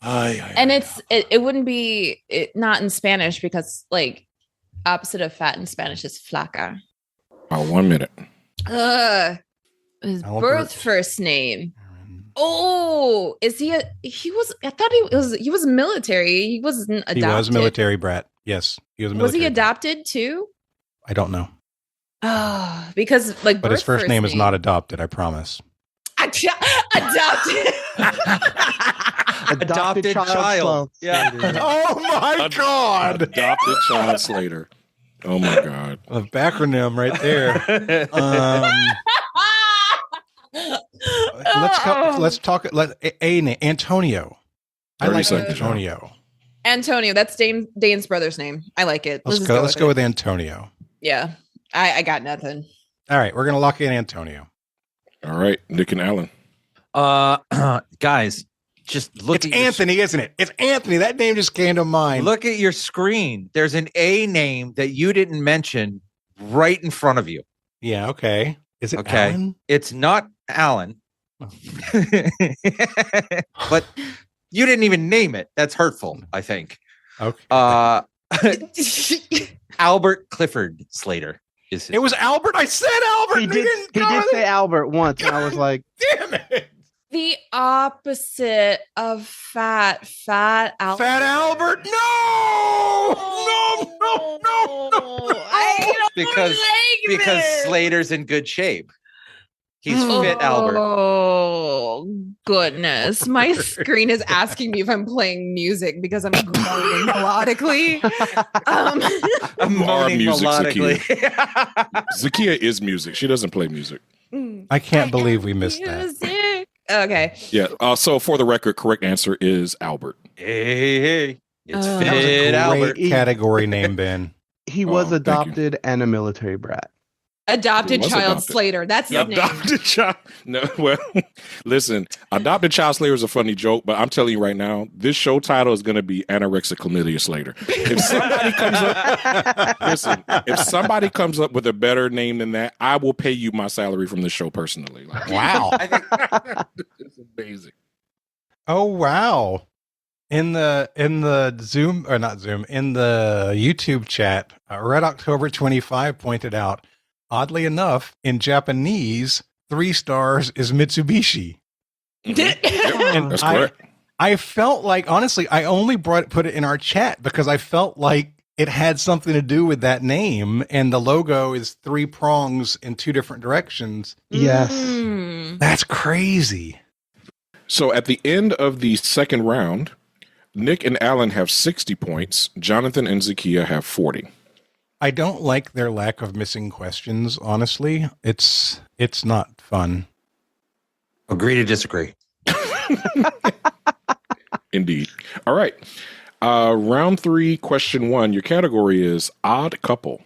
And it wouldn't be not in Spanish because like opposite of fat in Spanish is flaca. Oh, 1 minute. His Albert. birth first name. Oh, is he he was military. He wasn't adopted. He was military brat. Yes. He was a military Was he brat. adopted too? I don't know. Oh, because like But his first name is not adopted, I promise. Adopted. Adopted child. Yeah. Oh my God. Adopted child Slater. Oh my God. A backronym right there. Let's talk. Antonio. I 30 like seconds. Antonio. Antonio. That's Dane's brother's name. I like it. Let's go with Antonio. Yeah. I got nothing. All right, we're gonna lock in Antonio. All right, Nick and Alan. Guys, just look. It's Anthony, isn't it? It's Anthony. That name just came to mind. Look at your screen. There's an A name that you didn't mention right in front of you. Yeah. Okay. Is it Okay. Alan? It's not Alan, but you didn't even name it. That's hurtful, I think. Okay. Albert Clifford Slater. It was Albert. I said Albert. He did say Albert once, and I was like, damn it. The opposite of fat Albert. Fat Albert. No. I don't because like this. Slater's in good shape. He's fit, Albert. Oh goodness! My screen is asking me if I'm playing music because I'm moaning melodically. I'm moaning music, melodically. Zahkia is music. She doesn't play music. I can't believe we missed that. Okay. Yeah. So for the record, correct answer is Albert. Hey. It's That was a fit, great Albert. category name, Ben. he was thank you. adopted and a military brat. Adopted He was child adopted. Slater. That's his name. Adopted child. No, well, listen, adopted child Slater is a funny joke, but I'm telling you right now, this show title is going to be Anorexia Chlamydia Slater. If somebody comes up, listen, if somebody comes up with a better name than that, I will pay you my salary from the show personally. Like, Wow. it's amazing. Oh wow. In the Zoom or not Zoom, in the YouTube chat, Red October 25 pointed out, oddly enough, in Japanese, 3 stars is Mitsubishi. And that's correct. I felt like, honestly, I only put it in our chat because I felt like it had something to do with that name, and the logo is 3 prongs in 2 different directions. Yes. That's crazy. So at the end of the second round, Nick and Alan have 60 points. Jonathan and Zahkia have 40. I don't like their lack of missing questions, honestly. It's not fun. Agree to disagree. Indeed. All right. Round 3, question 1. Your category is odd couple.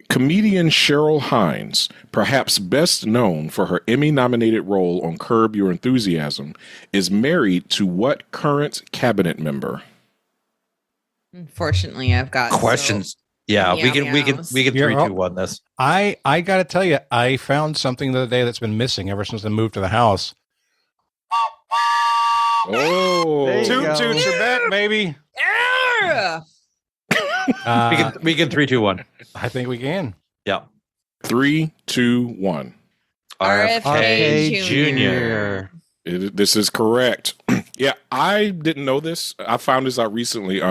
Comedian Cheryl Hines, perhaps best known for her Emmy-nominated role on Curb Your Enthusiasm, is married to what current cabinet member? Unfortunately, I've got Questions. Yeah, we can 3-2-1 this. I got to tell you, I found something the other day that's been missing ever since I moved to the house. Oh, Toot your back, baby. We can 3-2-1. I think we can. Yeah. 3, 2, 1. RFK Jr. This is correct. Yeah, I didn't know this. I found this out recently.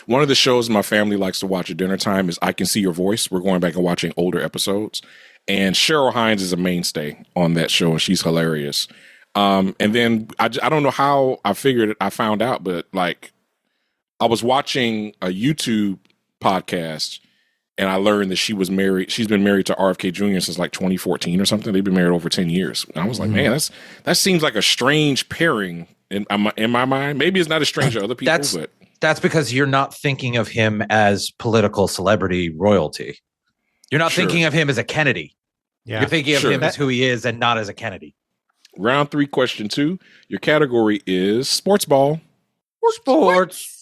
One of the shows my family likes to watch at dinner time is I Can See Your Voice. We're going back and watching older episodes. And Cheryl Hines is a mainstay on that show, and she's hilarious. And then I don't know how I found out, but like I was watching a YouTube podcast, and I learned that she was married. She's been married to RFK Jr. since like 2014 or something. They've been married over 10 years. And I was like, man, that seems like a strange pairing in my mind. Maybe it's not as strange to other people, but that's because you're not thinking of him as political celebrity royalty. You're not thinking of him as a Kennedy. Yeah. You're thinking of him as who he is and not as a Kennedy. Round 3, question 2. Your category is sports ball. Sports.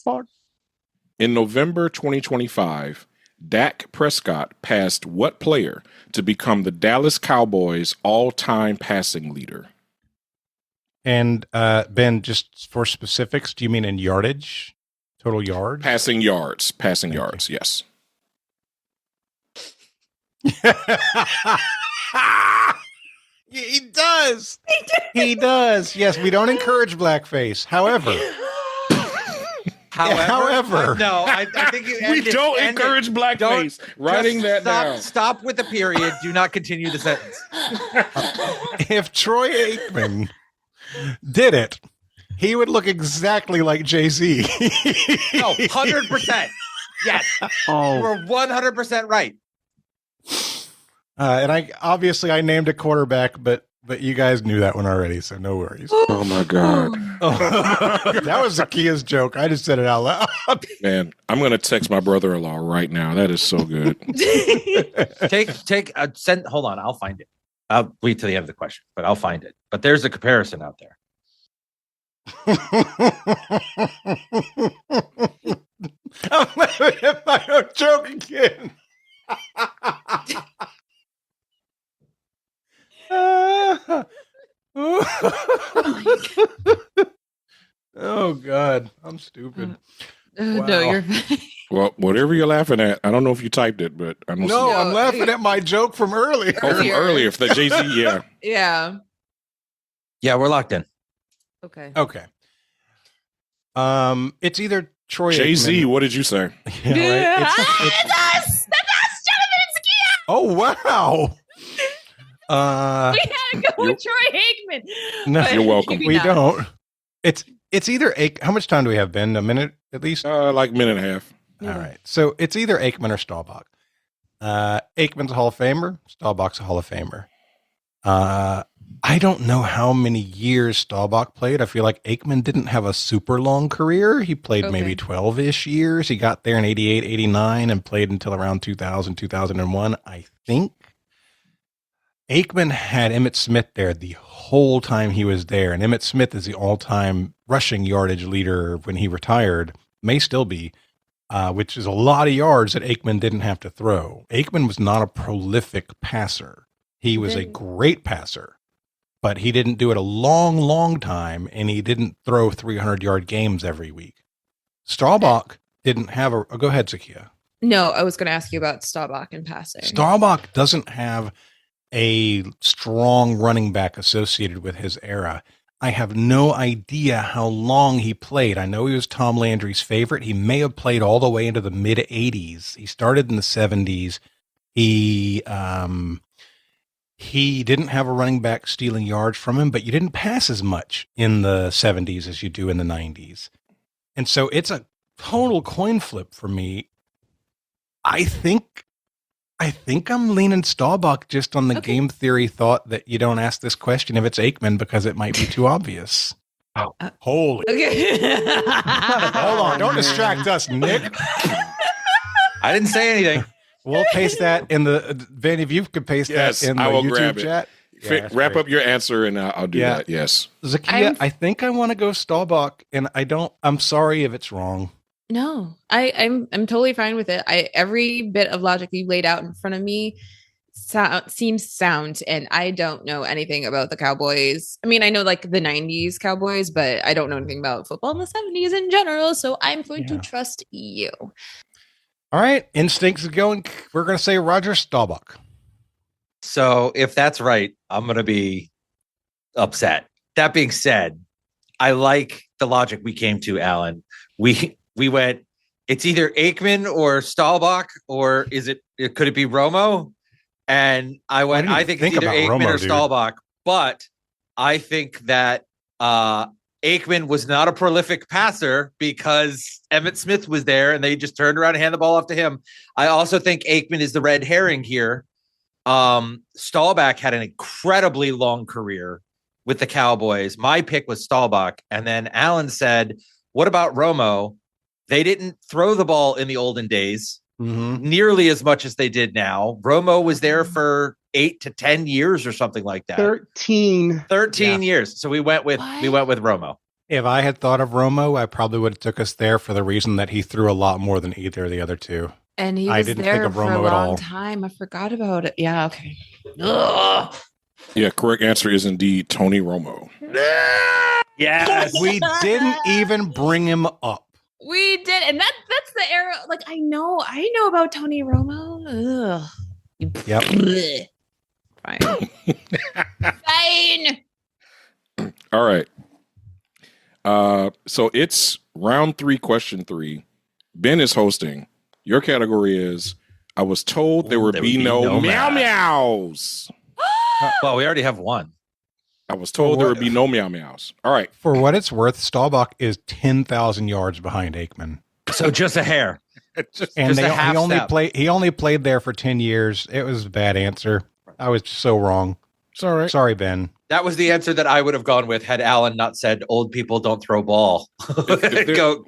In November 2025, Dak Prescott passed what player to become the Dallas Cowboys' all-time passing leader? And Ben, just for specifics, do you mean in yardage? Total yards? Passing yards, yes. He does. He does. Yes, we don't encourage blackface. However, no, I think we don't encourage blackface. Writing that down. Stop with the period. Do not continue the sentence. If Troy Aikman did it, he would look exactly like Jay-Z. No, 100%. Yes. Oh. You were 100% right. And I named a quarterback, but you guys knew that one already, so no worries. Oh my God. That was Zakia's joke. I just said it out loud. Man, I'm going to text my brother-in-law right now. That is so good. Hold on. I'll find it. I'll wait till the end of the question, but I'll find it. But there's a comparison out there. I'm laughing at my own joke again. Oh God, I'm stupid. Wow. No, you're fine. Well, whatever you're laughing at, I don't know if you typed it, but I'm laughing at my joke from earlier. Oh, from earlier, for the Jay-Z, yeah. Yeah, we're locked in. Okay. It's either Troy Jay-Z, Aikman. what did you say? Yeah, right? That's us, Jonathan and Zahkia. Oh wow. We had to go with Troy Aikman. No, you're welcome. We don't. It's either how much time do we have, Ben? A minute at least? Like a minute and a half. All right. So it's either Aikman or Staubach. Aikman's a Hall of Famer. Staubach's a Hall of Famer. I don't know how many years Staubach played. I feel like Aikman didn't have a super long career. He played maybe 12-ish years. He got there in 88, 89 and played until around 2000, 2001, I think. Aikman had Emmitt Smith there the whole time he was there. And Emmitt Smith is the all-time rushing yardage leader when he retired, may still be, which is a lot of yards that Aikman didn't have to throw. Aikman was not a prolific passer. He was a great passer, but he didn't do it a long, long time, and he didn't throw 300-yard games every week. Staubach didn't have a... go ahead, Zahkia. No, I was going to ask you about Staubach and passing. Staubach doesn't have a strong running back associated with his era. I have no idea how long he played. I know he was Tom Landry's favorite. He may have played all the way into the mid-'80s. He started in the 70s. He didn't have a running back stealing yards from him, but you didn't pass as much in the 70s as you do in the 90s. And so it's a total coin flip for me. I think I'm leaning Staubach just on the game theory thought that you don't ask this question if it's Aikman because it might be too obvious. Oh, holy. Okay. Hold on. Don't distract us, Nick. I didn't say anything. We'll paste that in the, Ben, if you could paste that in the YouTube chat. Yeah, wrap up your answer and I'll do that. Yes. Zahkia, I think I want to go Staubach and I'm sorry if it's wrong. No, I'm totally fine with it. Every bit of logic you laid out in front of me seems sound, and I don't know anything about the Cowboys. I mean, I know like the 90s Cowboys, but I don't know anything about football in the 70s in general, so I'm going to trust you. All right, instincts are going. We're going to say Roger Staubach. So if that's right, I'm going to be upset. That being said, I like the logic we came to, Alan. We went, it's either Aikman or Staubach, or could it be Romo? And I went, I think it's either Aikman or Staubach, but I think that Aikman was not a prolific passer because Emmitt Smith was there and they just turned around and handed the ball off to him. I also think Aikman is the red herring here. Staubach had an incredibly long career with the Cowboys. My pick was Staubach. And then Alan said, what about Romo? They didn't throw the ball in the olden days nearly as much as they did now. Romo was there for 8 to 10 years or something like that. 13 years. So we went with Romo. If I had thought of Romo, I probably would have took us there for the reason that he threw a lot more than either of the other two. And he I was didn't there think of for Romo a at all. long time. I forgot about it. Yeah, okay. Ugh. Yeah, correct answer is indeed Tony Romo. Yes. We didn't even bring him up. We did, and that's the era. Like I know about Tony Romo. Ugh. Yep. Fine. Fine. All right. So it's round 3, question 3. Ben is hosting. Your category is, I was told there would be no meow meows. Well, we already have one. I was told there would be no meow meows. All right. For what it's worth, Staubach is 10,000 yards behind Aikman. So just a hair. And just a half step. he only played there for 10 years. It was a bad answer. I was so wrong. It's all right. Sorry, Ben. That was the answer that I would have gone with had Alan not said old people don't throw ball. Go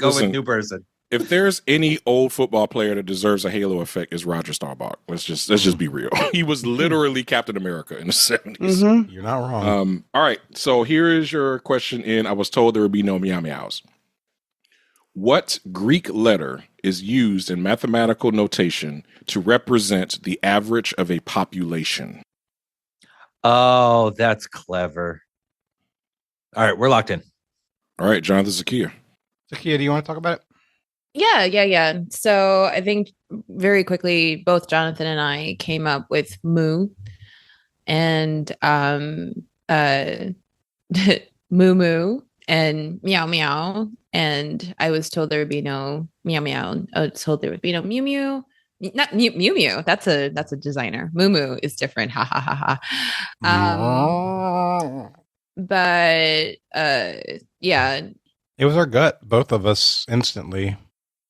with new person. If there's any old football player that deserves a halo effect, it's Roger Staubach. Let's just be real. He was literally Captain America in the 70s. Mm-hmm. You're not wrong. All right. So here is your question in I was told there would be no meow meows. What Greek letter is used in mathematical notation to represent the average of a population? Oh, that's clever. All right, we're locked in. All right, Jonathan Zahkia. Zahkia, do you want to talk about it? Yeah. So I think very quickly, both Jonathan and I came up with moo and moo moo and meow meow. And I was told there would be no meow meow. I was told there would be no mew mew. Not mew mew. That's a designer. Moo moo is different. Ha ha ha ha. But yeah. It was our gut, both of us instantly.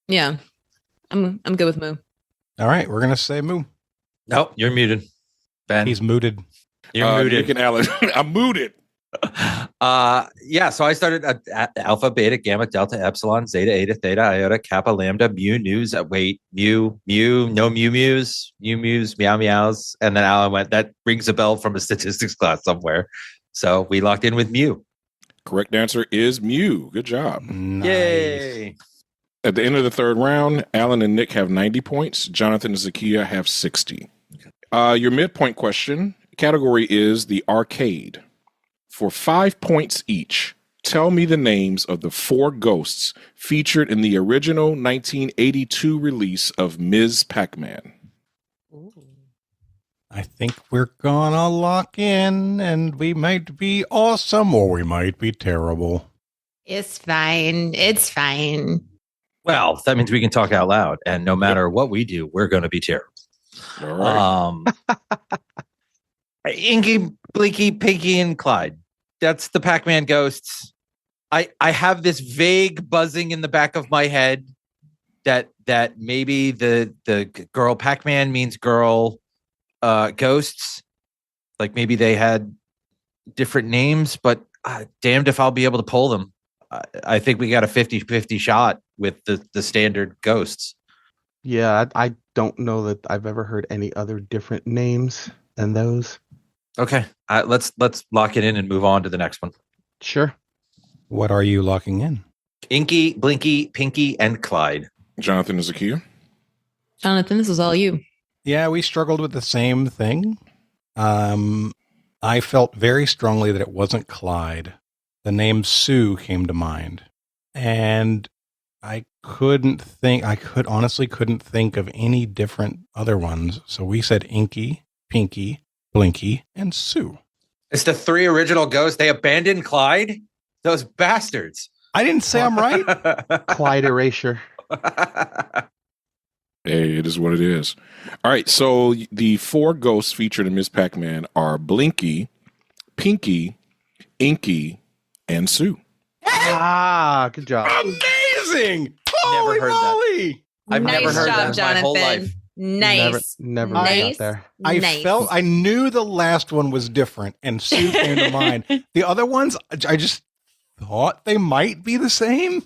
Yeah. I'm good with moo. All right, we're gonna say moo. Nope, you're muted. Ben. He's mooted. You're muted. Nick and Alan. I'm muted. Yeah, so I started alpha, beta, gamma, delta, epsilon, zeta, eta, theta, iota, kappa, lambda, mu, news, no mu mews, meow meows. And then Alan went, that rings a bell from a statistics class somewhere. So we locked in with mu. Correct answer is mu. Good job. Nice. Yay. At the end of the third round, Alan and Nick have 90 points. Jonathan and Zahkia have 60. Your midpoint question category is the arcade. For 5 points each, tell me the names of the 4 ghosts featured in the original 1982 release of Ms. Pac-Man. I think we're gonna lock in, and we might be awesome or we might be terrible. It's fine. It's fine. Well, that means we can talk out loud, and no matter what we do, we're going to be terrible. All right. Inky, Blinky, Pinky, and Clyde. That's the Pac-Man ghosts. I have this vague buzzing in the back of my head that maybe the girl Pac-Man means girl ghosts. Like maybe they had different names, but damned if I'll be able to pull them. I think we got a 50-50 shot with the standard ghosts. Yeah, I don't know that I've ever heard any other different names than those. Okay, let's lock it in and move on to the next one. Sure. What are you locking in? Inky, Blinky, Pinky, and Clyde. Jonathan and Zahkia. Jonathan, this is all you. Yeah, we struggled with the same thing. I felt very strongly that it wasn't Clyde. The name Sue came to mind. And I honestly couldn't think of any different other ones. So we said Inky, Pinky, Blinky, and Sue. It's the 3 original ghosts. They abandoned Clyde? Those bastards. I didn't say I'm right. Clyde erasure. Hey, it is what it is. All right, so the 4 ghosts featured in Ms. Pac-Man are Blinky, Pinky, Inky, and Sue. Ah, good job. Amazing! Holy heard that. moly! I've nice never heard job, that in my whole Jonathan. life. Nice. Never nice. got there. I knew the last one was different, and Sue came to mind. The other ones, I just thought they might be the same.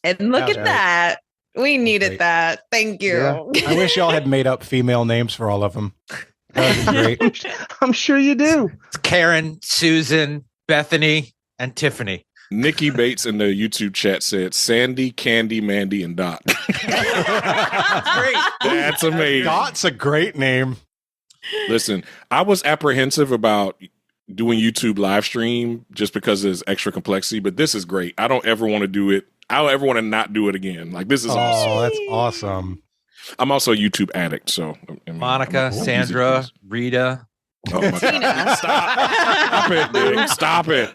And look That's at right. that. We needed Great. that. Thank you. Yeah. I wish y'all had made up female names for all of them. That would be great. I'm sure you do. It's Karen, Susan, Bethany, and Tiffany. Nikki Bates in the YouTube chat said Sandy, Candy, Mandy, and Dot. That's great. That's amazing. Dot's a great name. Listen, I was apprehensive about doing YouTube live stream just because there's extra complexity, but this is great. I don't ever want to do it. I don't ever want to not do it again. Like, this is awesome. Oh, that's awesome. I'm also a YouTube addict, so I mean, Monica, I'm Sandra, Rita. Oh my God. Stop it, Nick. Stop it.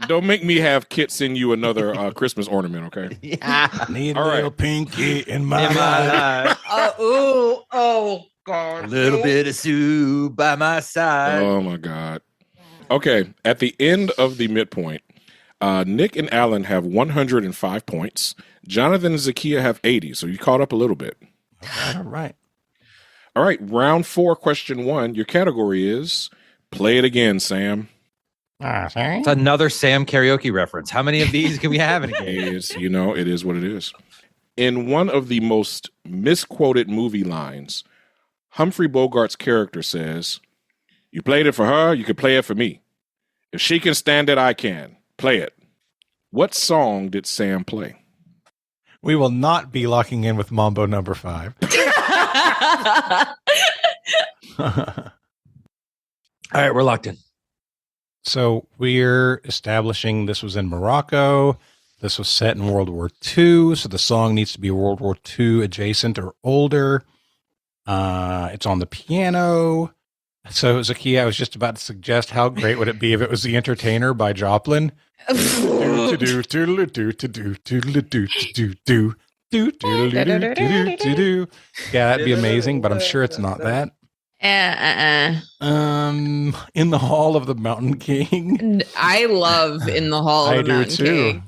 Don't make me have Kit send you another Christmas ornament, okay? Yeah. Need All a little right. pinky in my In my life. life. Oh, A God. little bit of Sue by my side. Oh my God. Okay, at the end of the midpoint, Nick and Alan have 105 points. Jonathan and Zahkia have 80, so you caught up a little bit. All right. All right, round 4, question 1. Your category is Play It Again, Sam. Sorry. It's another Sam karaoke reference. How many of these can we have in a game? It is what it is. In one of the most misquoted movie lines, Humphrey Bogart's character says, "You played it for her, you could play it for me. If she can stand it, I can. Play it." What song did Sam play? We will not be locking in with Mambo number 5. All right, we're locked in. So we're establishing this was in Morocco. This was set in World War II. So the song needs to be World War II adjacent or older. It's on the piano. So Zahkia, I was just about to suggest how great would it be if it was The Entertainer by Joplin. Yeah, that'd be amazing, but I'm sure it's not that. In the Hall of the Mountain King. I love In the Hall of the Mountain King.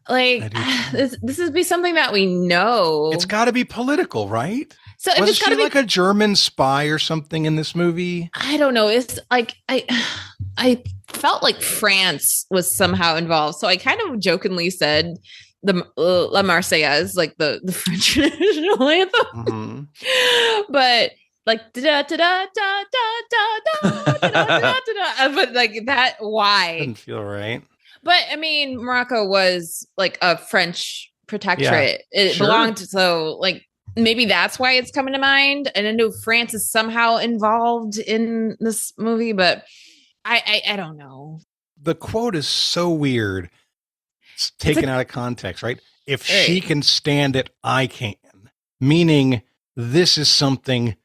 Like, this would be something that we know. It's got to be political, right? So if Was it's got she to be like a German spy or something in this movie? I don't know. It's like I felt like France was somehow involved. So I kind of jokingly said the La Marseillaise, like the French national anthem. Mm-hmm. But like da da da da da da da da da, but like that. Why? Didn't feel right. But I mean, Morocco was like a French protectorate. Yeah. It belonged to, so like maybe that's why it's coming to mind. And I know France is somehow involved in this movie, but I don't know. The quote is so weird. It's taken out of context, right? If she can stand it, I can. Meaning this is something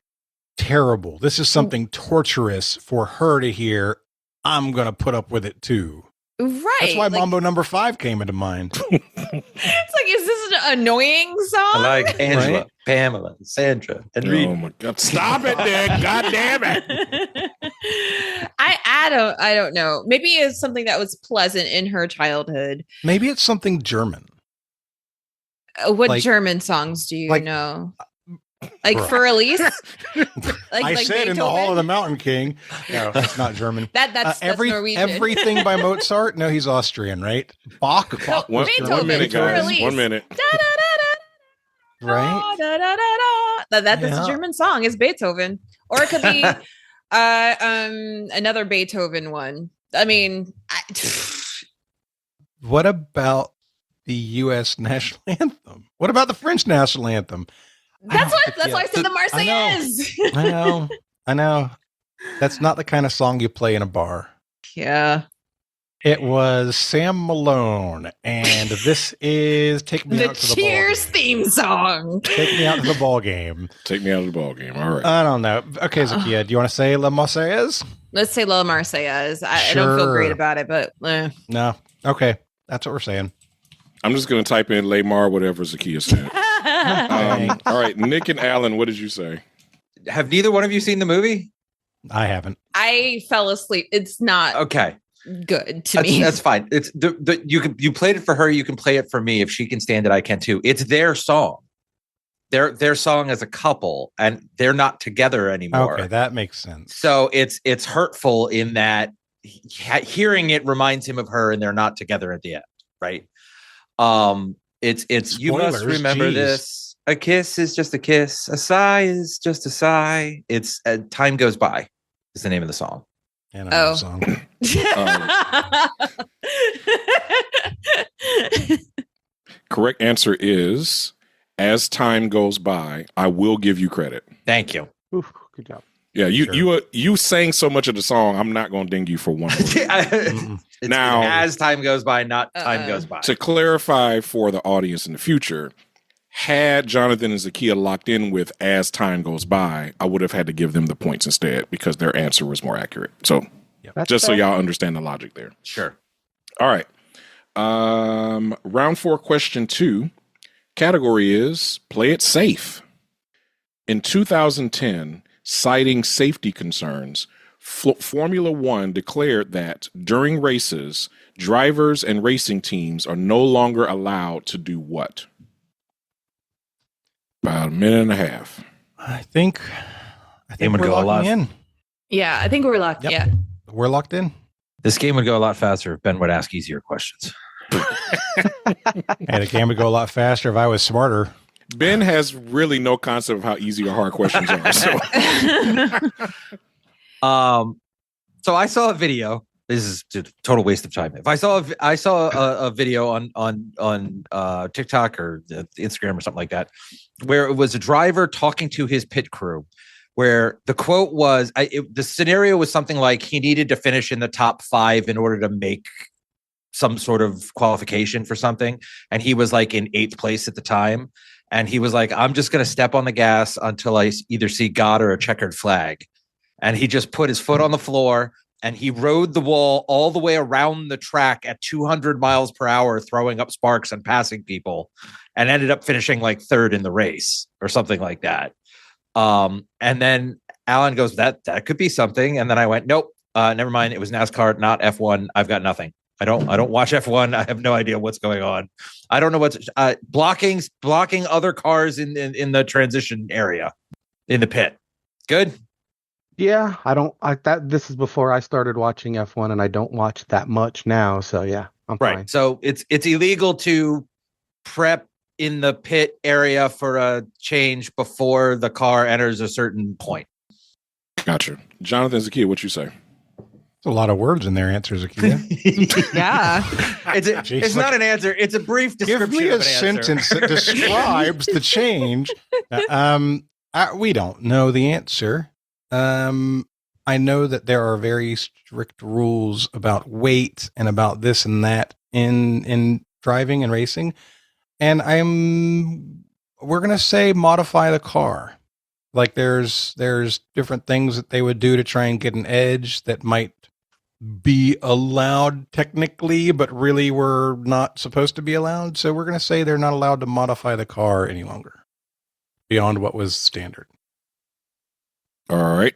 terrible. This is something torturous for her to hear. I'm going to put up with it too. Right. That's why Mambo number 5 came into mind. It's like, is this an annoying song? I like Angela, right? Pamela, Sandra, and Rita. Oh my God. Stop it, Nick. God damn it. I don't know. Maybe it's something that was pleasant in her childhood. Maybe it's something German. What German songs do you know? Like For Elise? I said Beethoven? In the Hall of the Mountain King. No, it's not German. That's Norwegian. Everything by Mozart? No, he's Austrian, right? Bach. One minute, guys. 1 minute. Right? That's a German song. It's Beethoven. Or it could be another Beethoven one. I mean... What about the U.S. national anthem? What about the French national anthem? That's why I said the Marseillaise. I know. That's not the kind of song you play in a bar. Yeah. It was Sam Malone, and this is Take Me Out to the Ball Game. Cheers theme song. Take Me Out to the Ball Game. Take Me Out to the Ball Game. All right. I don't know. Okay, Zahkia, do you want to say La Marseillaise? Let's say La Marseillaise. I don't feel great about it, but No. Okay. That's what we're saying. I'm just going to type in Lamar, whatever Zahkia said. All right. Nick and Alan, what did you say? Have neither one of you seen the movie? I haven't. I fell asleep. It's not. Okay. good to me. That's fine. It's you played it for her. You can play it for me. If she can stand it, I can too. It's their song. Their song as a couple, and they're not together anymore. Okay, that makes sense. So it's hurtful in that hearing it reminds him of her, and they're not together at the end, right? It's Spoilers, you must remember this. A kiss is just a kiss. A sigh is just a sigh. It's Time Goes By is the name of the song. And I know the song. Correct answer is As Time Goes By. I will give you credit. Thank you. Oof, good job. Yeah, you sang so much of the song. I'm not going to ding you for one. Now, as time goes by, not time goes by. To clarify for the audience in the future, had Jonathan and Zahkia locked in with As Time Goes By, I would have had to give them the points instead because their answer was more accurate. So, just so y'all understand the logic there. Sure. All right. Round 4, question 2. Category is Play It Safe. In 2010, citing safety concerns, Formula One declared that during races, drivers and racing teams are no longer allowed to do what? About a minute and a half. I think would we're go a lot. locking in. Yeah, I think we're locked. Yep. Yeah. We're locked in. This game would go a lot faster if Ben would ask easier questions. And the game would go a lot faster if I was smarter. Ben has really no concept of how easy or hard questions are. So I saw a video. This is a total waste of time. If I saw a video on TikTok or Instagram or something like that, where it was a driver talking to his pit crew, where the quote was, the scenario was something like he needed to finish in the top 5 in order to make some sort of qualification for something, and he was like in 8th place at the time. And he was like, I'm just going to step on the gas until I either see God or a checkered flag. And he just put his foot on the floor and he rode the wall all the way around the track at 200 miles per hour, throwing up sparks and passing people, and ended up finishing like 3rd in the race or something like that. And then Alan goes, that could be something. And then I went, nope, never mind. It was NASCAR, not F1. I've got nothing. I don't watch F1. I have no idea what's going on. I don't know what's blocking other cars in the transition area in the pit. Good. Yeah, this is before I started watching F1, and I don't watch that much now. So yeah, I'm fine. So it's illegal to prep in the pit area for a change before the car enters a certain point. Gotcha. Jonathan, Zahkia, what you say? A lot of words in their answers, Zahkia. Yeah. It's not an answer. It's a brief description. Give me of a an sentence that describes the change. We don't know the answer. I know that there are very strict rules about weight and about this and that in driving and racing. And we're going to say modify the car. Like there's different things that they would do to try and get an edge that might be allowed technically, but really were not supposed to be allowed. So we're going to say they're not allowed to modify the car any longer beyond what was standard. All right.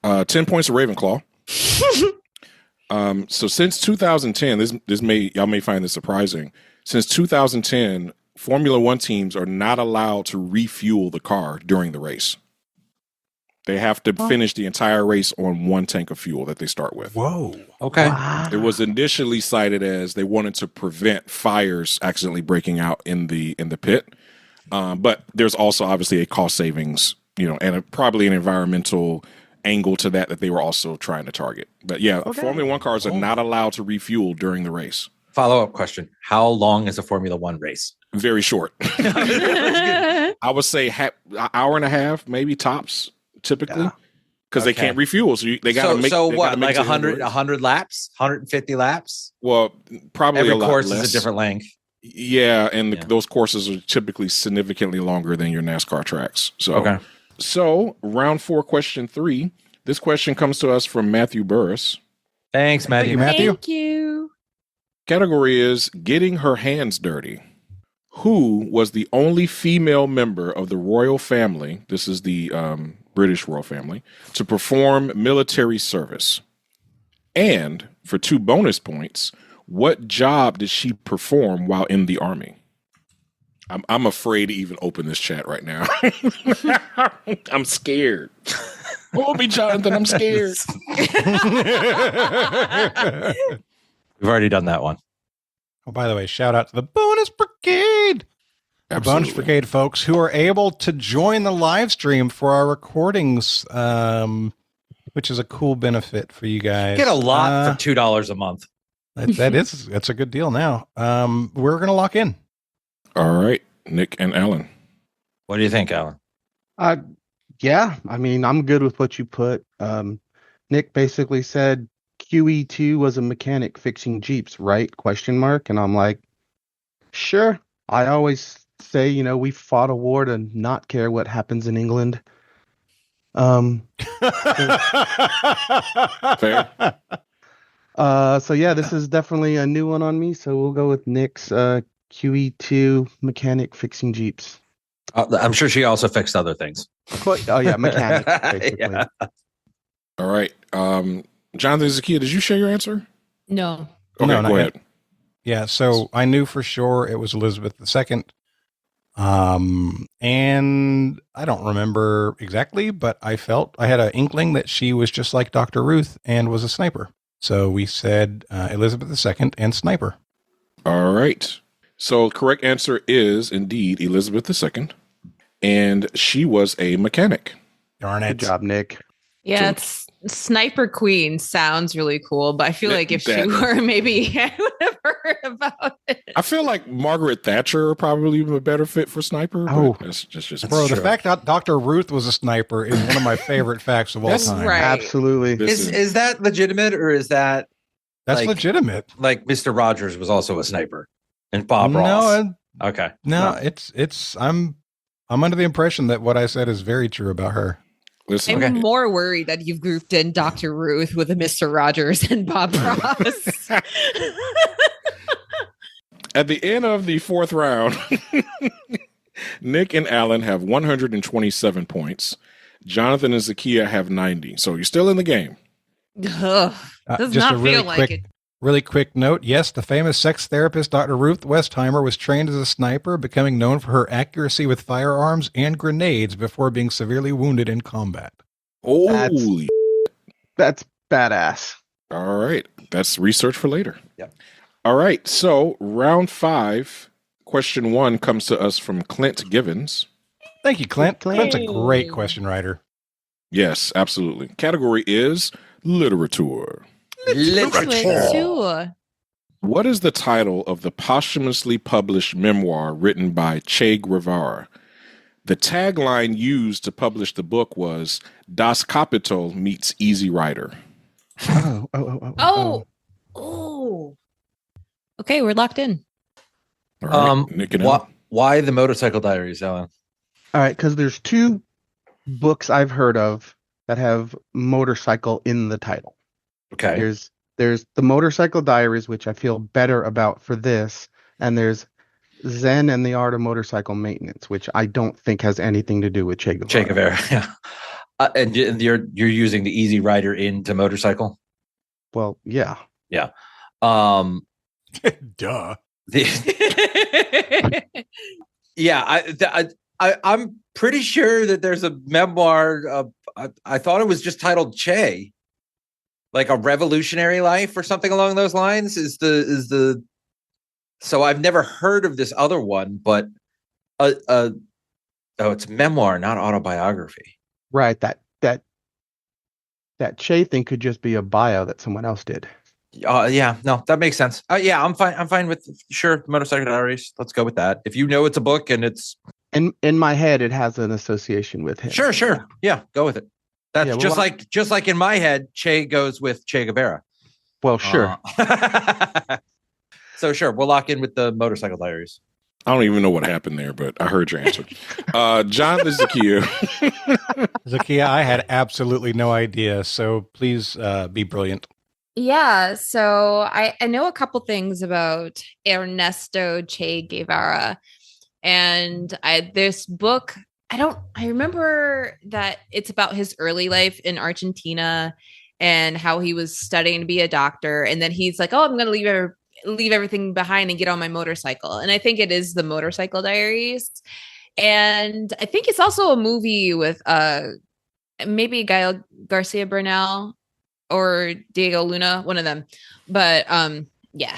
10 points to Ravenclaw. So since 2010, y'all may find this surprising. Since 2010, Formula One teams are not allowed to refuel the car during the race. They have to finish the entire race on one tank of fuel that they start with. Whoa. Okay. Wow. It was initially cited as they wanted to prevent fires accidentally breaking out in the pit. But there's also obviously a cost savings, and probably an environmental angle to that they were also trying to target. But yeah, Formula One cars are not allowed to refuel during the race. Follow-up question. How long is a Formula One race? Very short. I would say an hour and a half, maybe tops. Typically, because they can't refuel, so they got to make. So what? Like 100 laps, 150 laps? Well, probably every a lot course less. is a different length. Yeah, and those courses are typically significantly longer than your NASCAR tracks. So round 4, question 3. This question comes to us from Matthew Burris. Thanks, Matthew. Thank you. Category is getting her hands dirty. Who was the only female member of the royal family? This is the British royal family, to perform military service. And for 2 bonus points, what job did she perform while in the Army? I'm afraid to even open this chat right now. I'm scared. Oh, me, Jonathan, I'm scared. We've already done that one. Oh, by the way, shout out to the Bonus Brigade. The Bonus Brigade folks who are able to join the live stream for our recordings, which is a cool benefit for you guys. Get a lot for $2 a month. That's a good deal now. We're going to lock in. All right, Nick and Alan. What do you think, Alan? Yeah, I mean, I'm good with what you put. Nick basically said QE2 was a mechanic fixing Jeeps, right? Question mark. And I'm like, sure. I always say, you know, we fought a war to not care what happens in England. Fair. So yeah, this is definitely a new one on me. So we'll go with Nick's QE2 mechanic fixing Jeeps. I'm sure she also fixed other things. Oh yeah, mechanic. Basically. Yeah. All right. Jonathan and Zahkia, did you share your answer? No. Okay, No, go ahead. Yeah, so I knew for sure it was Elizabeth II. And I don't remember exactly, but I had an inkling that she was just like Dr. Ruth and was a sniper. So we said Elizabeth II and sniper. All right. So correct answer is indeed Elizabeth II. And she was a mechanic. Darn it. Good job, Nick. Yeah, it's Sniper Queen sounds really cool, but I feel like if she were, maybe I would have heard about it. I feel like Margaret Thatcher probably a better fit for sniper. Oh, that's just bro, the fact that Dr. Ruth was a sniper is one of my favorite facts of all time. Right. Absolutely. Is that legitimate, or is that that's legitimate? Like Mr. Rogers was also a sniper, and Bob Ross. Okay. No, it's I'm under the impression that what I said is very true about her. Listen, I'm more worried that you've grouped in Dr. Ruth with a Mr. Rogers and Bob Ross. At the end of the 4th round, Nick and Alan have 127 points. Jonathan and Zahkia have 90. So you're still in the game. Ugh, does Just not a really feel like it. Really quick note. Yes, the famous sex therapist Dr. Ruth Westheimer was trained as a sniper, becoming known for her accuracy with firearms and grenades before being severely wounded in combat. Holy. That's badass. All right. That's research for later. Yep. All right. So round 5, question 1 comes to us from Clint Givens. Thank you, Clint. Clint's a great question writer. Yes, absolutely. Category is literature. Literature. What is the title of the posthumously published memoir written by Che Guevara? The tagline used to publish the book was Das Kapital meets Easy Rider. Oh. Okay, we're locked in. All right, Nick and Alan. Why the Motorcycle Diaries, Alan? All right, because there's 2 books I've heard of that have motorcycle in the title. Okay. There's the Motorcycle Diaries, which I feel better about for this, and there's Zen and the Art of Motorcycle Maintenance, which I don't think has anything to do with Che Guevara. Che Guevara, yeah. And you're using the Easy Rider into motorcycle? Well, yeah. Yeah. Duh. Yeah, I'm pretty sure that there's a memoir. I thought it was just titled Che, like A Revolutionary Life or something along those lines. So I've never heard of this other one, but it's memoir, not autobiography. Right. That Che thing could just be a bio that someone else did. Yeah, no, that makes sense. Yeah, I'm fine. I'm fine with Motorcycle Diaries. Let's go with that. If you know it's a book and it's in my head, it has an association with him. Sure. Yeah, go with it. That's just like in my head, Che goes with Che Guevara. Well, sure. So sure, we'll lock in with the Motorcycle Diaries. I don't even know what happened there, but I heard your answer. Jonathan Zahkia. Zahkia, I had absolutely no idea, so please be brilliant. Yeah, so I know a couple things about Ernesto Che Guevara, and this book, I remember that it's about his early life in Argentina, and how he was studying to be a doctor. And then he's like, oh, I'm going to leave everything behind and get on my motorcycle. And I think it is the Motorcycle Diaries. And I think it's also a movie with maybe Gael Garcia Bernal or Diego Luna, one of them. But yeah,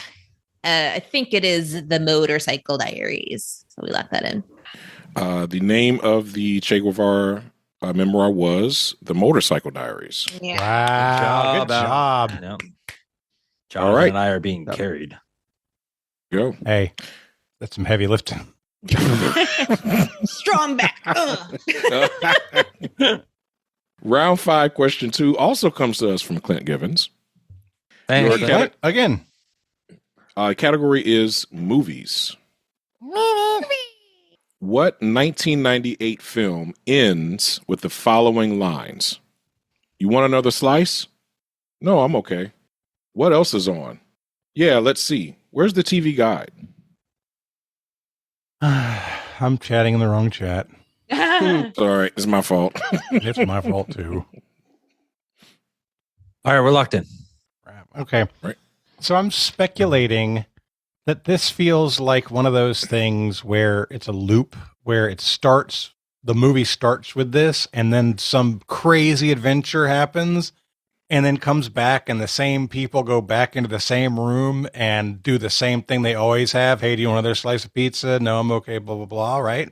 I think it is the Motorcycle Diaries. So we locked that in. The name of the Che Guevara memoir was The Motorcycle Diaries. Yeah. Wow, good job. No. All right. and I are being carried. Go. Hey, that's some heavy lifting. Strong back. Round 5, question 2 also comes to us from Clint Givens. Thanks. Your Again. Category is movies. What 1998 film ends with the following lines? You want another slice? No, I'm okay. What else is on? Yeah, let's see. Where's the TV guide? I'm chatting in the wrong chat. Sorry, it's my fault. It's my fault too. All right, we're locked in. Okay. Right. So I'm speculating that this feels like one of those things where it's a loop, where the movie starts with this, and then some crazy adventure happens, and then comes back, and the same people go back into the same room and do the same thing they always have. Hey, do you want another slice of pizza? No, I'm okay, blah, blah, blah, right?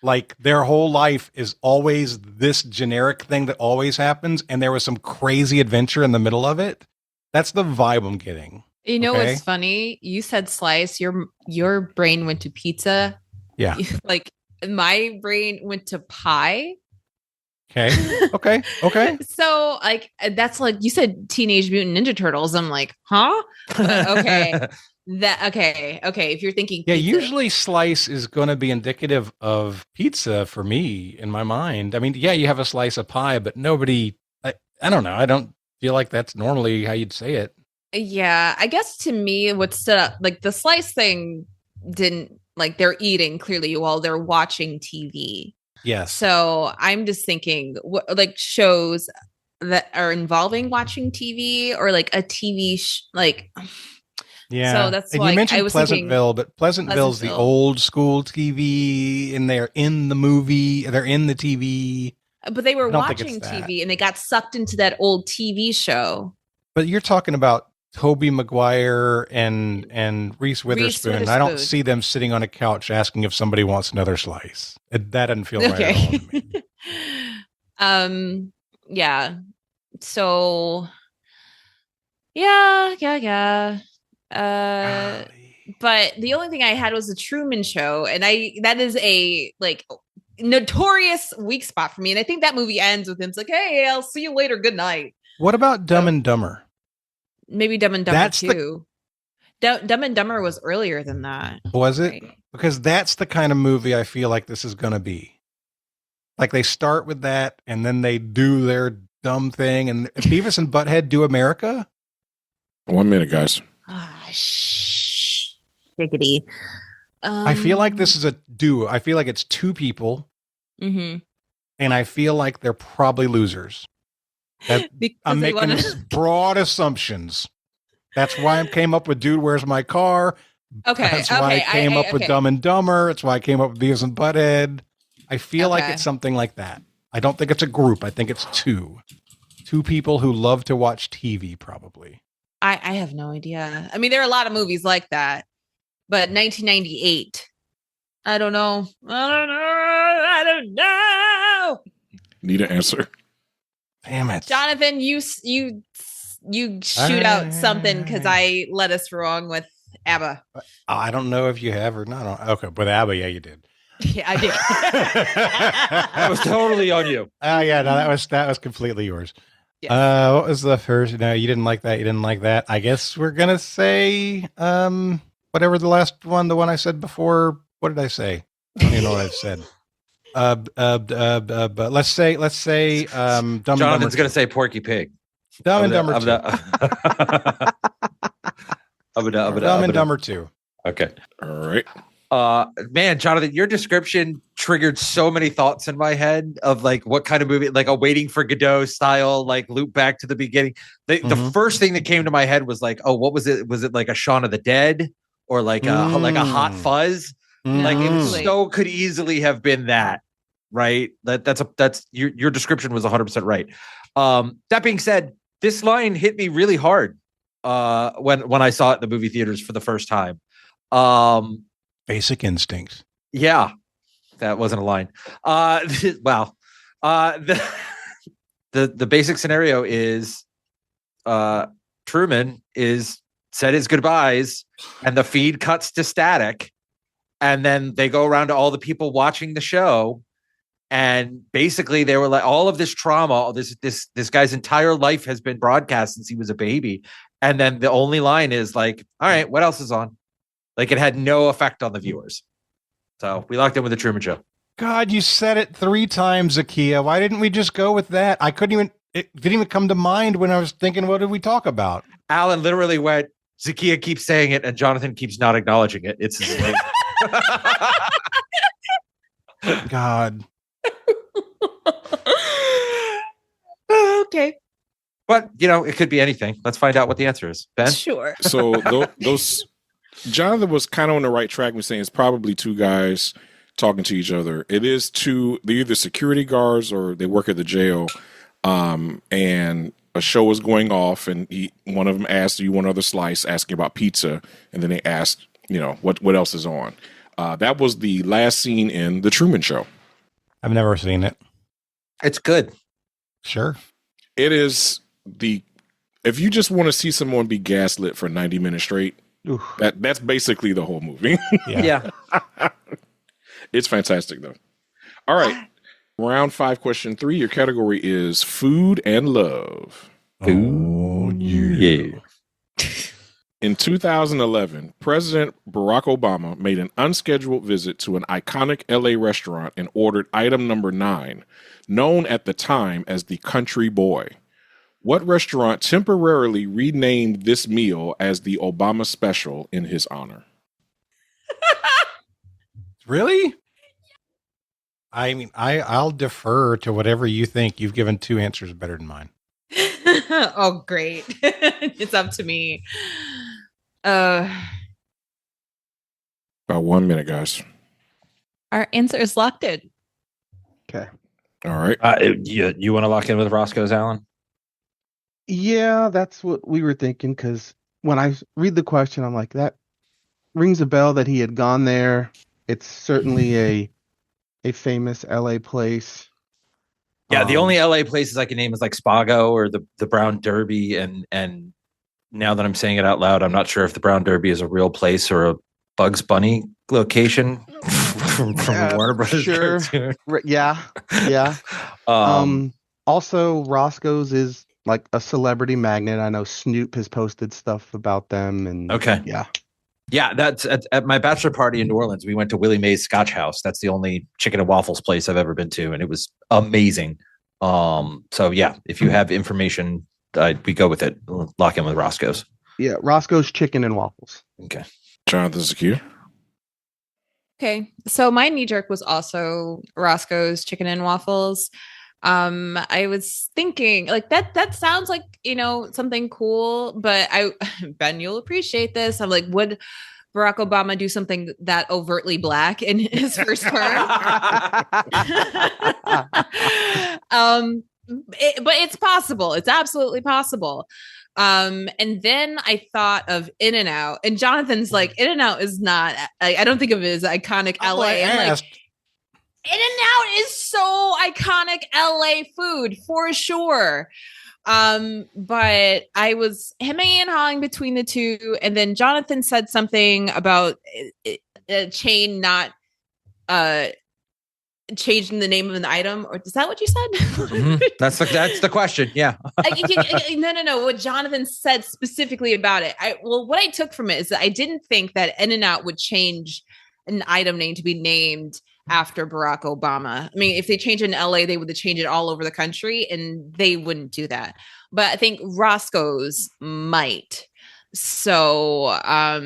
Like their whole life is always this generic thing that always happens, and there was some crazy adventure in the middle of it. That's the vibe I'm getting. You know what's funny? You said slice. Your brain went to pizza. Yeah. Like my brain went to pie. Okay. Okay. So like that's like you said Teenage Mutant Ninja Turtles. I'm like, huh? Okay. Okay. If you're thinking yeah, pizza. usually slice is going to be indicative of pizza for me in my mind. I mean, yeah, you have a slice of pie, but nobody, I don't know. I don't feel like that's normally how you'd say it. Yeah, I guess to me, what stood up, like the slice thing didn't, like they're eating clearly while they're watching TV. Yes. So I'm just thinking, what like shows that are involving watching TV or like a TV, like. Yeah. So that's and why you mentioned I was Pleasantville, but Pleasantville's the old school TV, and they're in the movie, they're in the TV. But they were watching TV and they got sucked into that old TV show. But you're talking about Tobey Maguire and Reese Witherspoon. I don't see them sitting on a couch asking if somebody wants another slice. That doesn't feel right at all to me. Yeah. So yeah. But the only thing I had was the Truman Show, and that is a like notorious weak spot for me. And I think that movie ends with him like, "Hey, I'll see you later. Good night." What about Dumb and Dumber? Maybe Dumb and Dumber too. Dumb and Dumber was earlier than that. Was it? Right. Because that's the kind of movie I feel like this is going to be. Like they start with that, and then they do their dumb thing, and Beavis and Butthead Do America. 1 minute, guys. Shiggity. I feel like this is a duo. I feel like it's two people, and I feel like they're probably losers. I'm making broad assumptions. That's why I came up with Dude, Where's My Car? Okay. That's why I came up with Dumb and Dumber. It's why I came up with Beavis and Butthead. I feel like it's something like that. I don't think it's a group. I think it's two people who love to watch TV, probably. I have no idea. I mean, there are a lot of movies like that, but 1998. I don't know. Need an answer. Damn it, Jonathan! You shoot out something because I led us wrong with ABBA. I don't know if you have or not. Okay, with ABBA, yeah, you did. Yeah, I did. That was totally on you. Oh yeah, no, that was completely yours. Yes. What was the first? No, you didn't like that. You didn't like that. I guess we're gonna say whatever the last one, the one I said before. What did I say? I don't even know what I've said. But let's say Dumb and Dumber. Jonathan's gonna say Porky Pig. Dumb and Dumber 2. Dumb and Dumber 2. Okay. All right. Man, Jonathan, your description triggered so many thoughts in my head of like what kind of movie, like a Waiting for Godot style, like loop back to the beginning. The first thing that came to my head was like, oh, what was it? Was it like a Shaun of the Dead or like a Hot Fuzz? Like it so could easily have been that, right? That's your description was 100% right. That being said, this line hit me really hard when I saw it in the movie theaters for the first time. Basic Instincts. Yeah, that wasn't a line. Wow. The basic scenario is Truman said his goodbyes and the feed cuts to static. And then they go around to all the people watching the show. And basically they were like, all of this trauma, this guy's entire life has been broadcast since he was a baby. And then the only line is like, all right, what else is on? Like it had no effect on the viewers. So we locked in with the Truman Show. God, you said it 3 times, Zahkia. Why didn't we just go with that? It didn't even come to mind when I was thinking, what did we talk about? Alan literally went, Zahkia keeps saying it and Jonathan keeps not acknowledging it. It's God. Okay. But, it could be anything. Let's find out what the answer is. Ben? Sure. So those Jonathan was kind of on the right track with saying it's probably 2 guys talking to each other. It is 2, they're either security guards or they work at the jail. And a show was going off and one of them asked, do you want another slice, asking about pizza. And then they asked, what else is on? That was the last scene in The Truman Show. I've never seen it. It's good. Sure. It is if you just want to see someone be gaslit for 90 minutes straight, that's basically the whole movie. Yeah. It's fantastic though. All right. Round 5, question 3. Your category is food and love. Oh, yeah. In 2011, President Barack Obama made an unscheduled visit to an iconic LA restaurant and ordered item number 9, known at the time as the Country Boy. What restaurant temporarily renamed this meal as the Obama Special in his honor? Really? I mean, I'll defer to whatever you think. You've given 2 answers better than mine. Oh, great. It's up to me. About 1 minute, guys. Our answer is locked in. Okay. All right. You want to lock in with Roscoe's, Alan? Yeah, that's what we were thinking, because when I read the question, I'm like, that rings a bell that he had gone there. It's certainly a famous LA place. Yeah, the only LA places I can name is like Spago or the Brown Derby, and now that I'm saying it out loud, I'm not sure if the Brown Derby is a real place or a Bugs Bunny location from Warner Brothers. Sure. Cartoon. Yeah. Also, Roscoe's is like a celebrity magnet. I know Snoop has posted stuff about them, and Yeah, that's at my bachelor party in New Orleans. We went to Willie Mae's Scotch House. That's the only chicken and waffles place I've ever been to, and it was amazing. So yeah, if you have information, we go with it. Lock in with Roscoe's. Yeah, Roscoe's Chicken and Waffles. Okay. Jonathan Zahkia. Okay. So my knee jerk was also Roscoe's Chicken and Waffles. I was thinking like that sounds like, something cool, but Ben, you'll appreciate this. I'm like, would Barack Obama do something that overtly black in his first term? But it's possible. It's absolutely possible. And then I thought of In-N-Out, and Jonathan's like, In-N-Out is not, I don't think of it as iconic LA. I'm like, In-N-Out is so iconic LA food for sure. But I was hemming and hawing between the 2, and then Jonathan said something about a chain not changing the name of an item, or is that what you said? Mm-hmm. That's the question. Yeah. No. What Jonathan said specifically about it. What I took from it is that I didn't think that In-N-Out would change an item name to be named after Barack Obama. I mean, if they change it in LA, they would change it all over the country, and they wouldn't do that. But I think Roscoe's might. So, I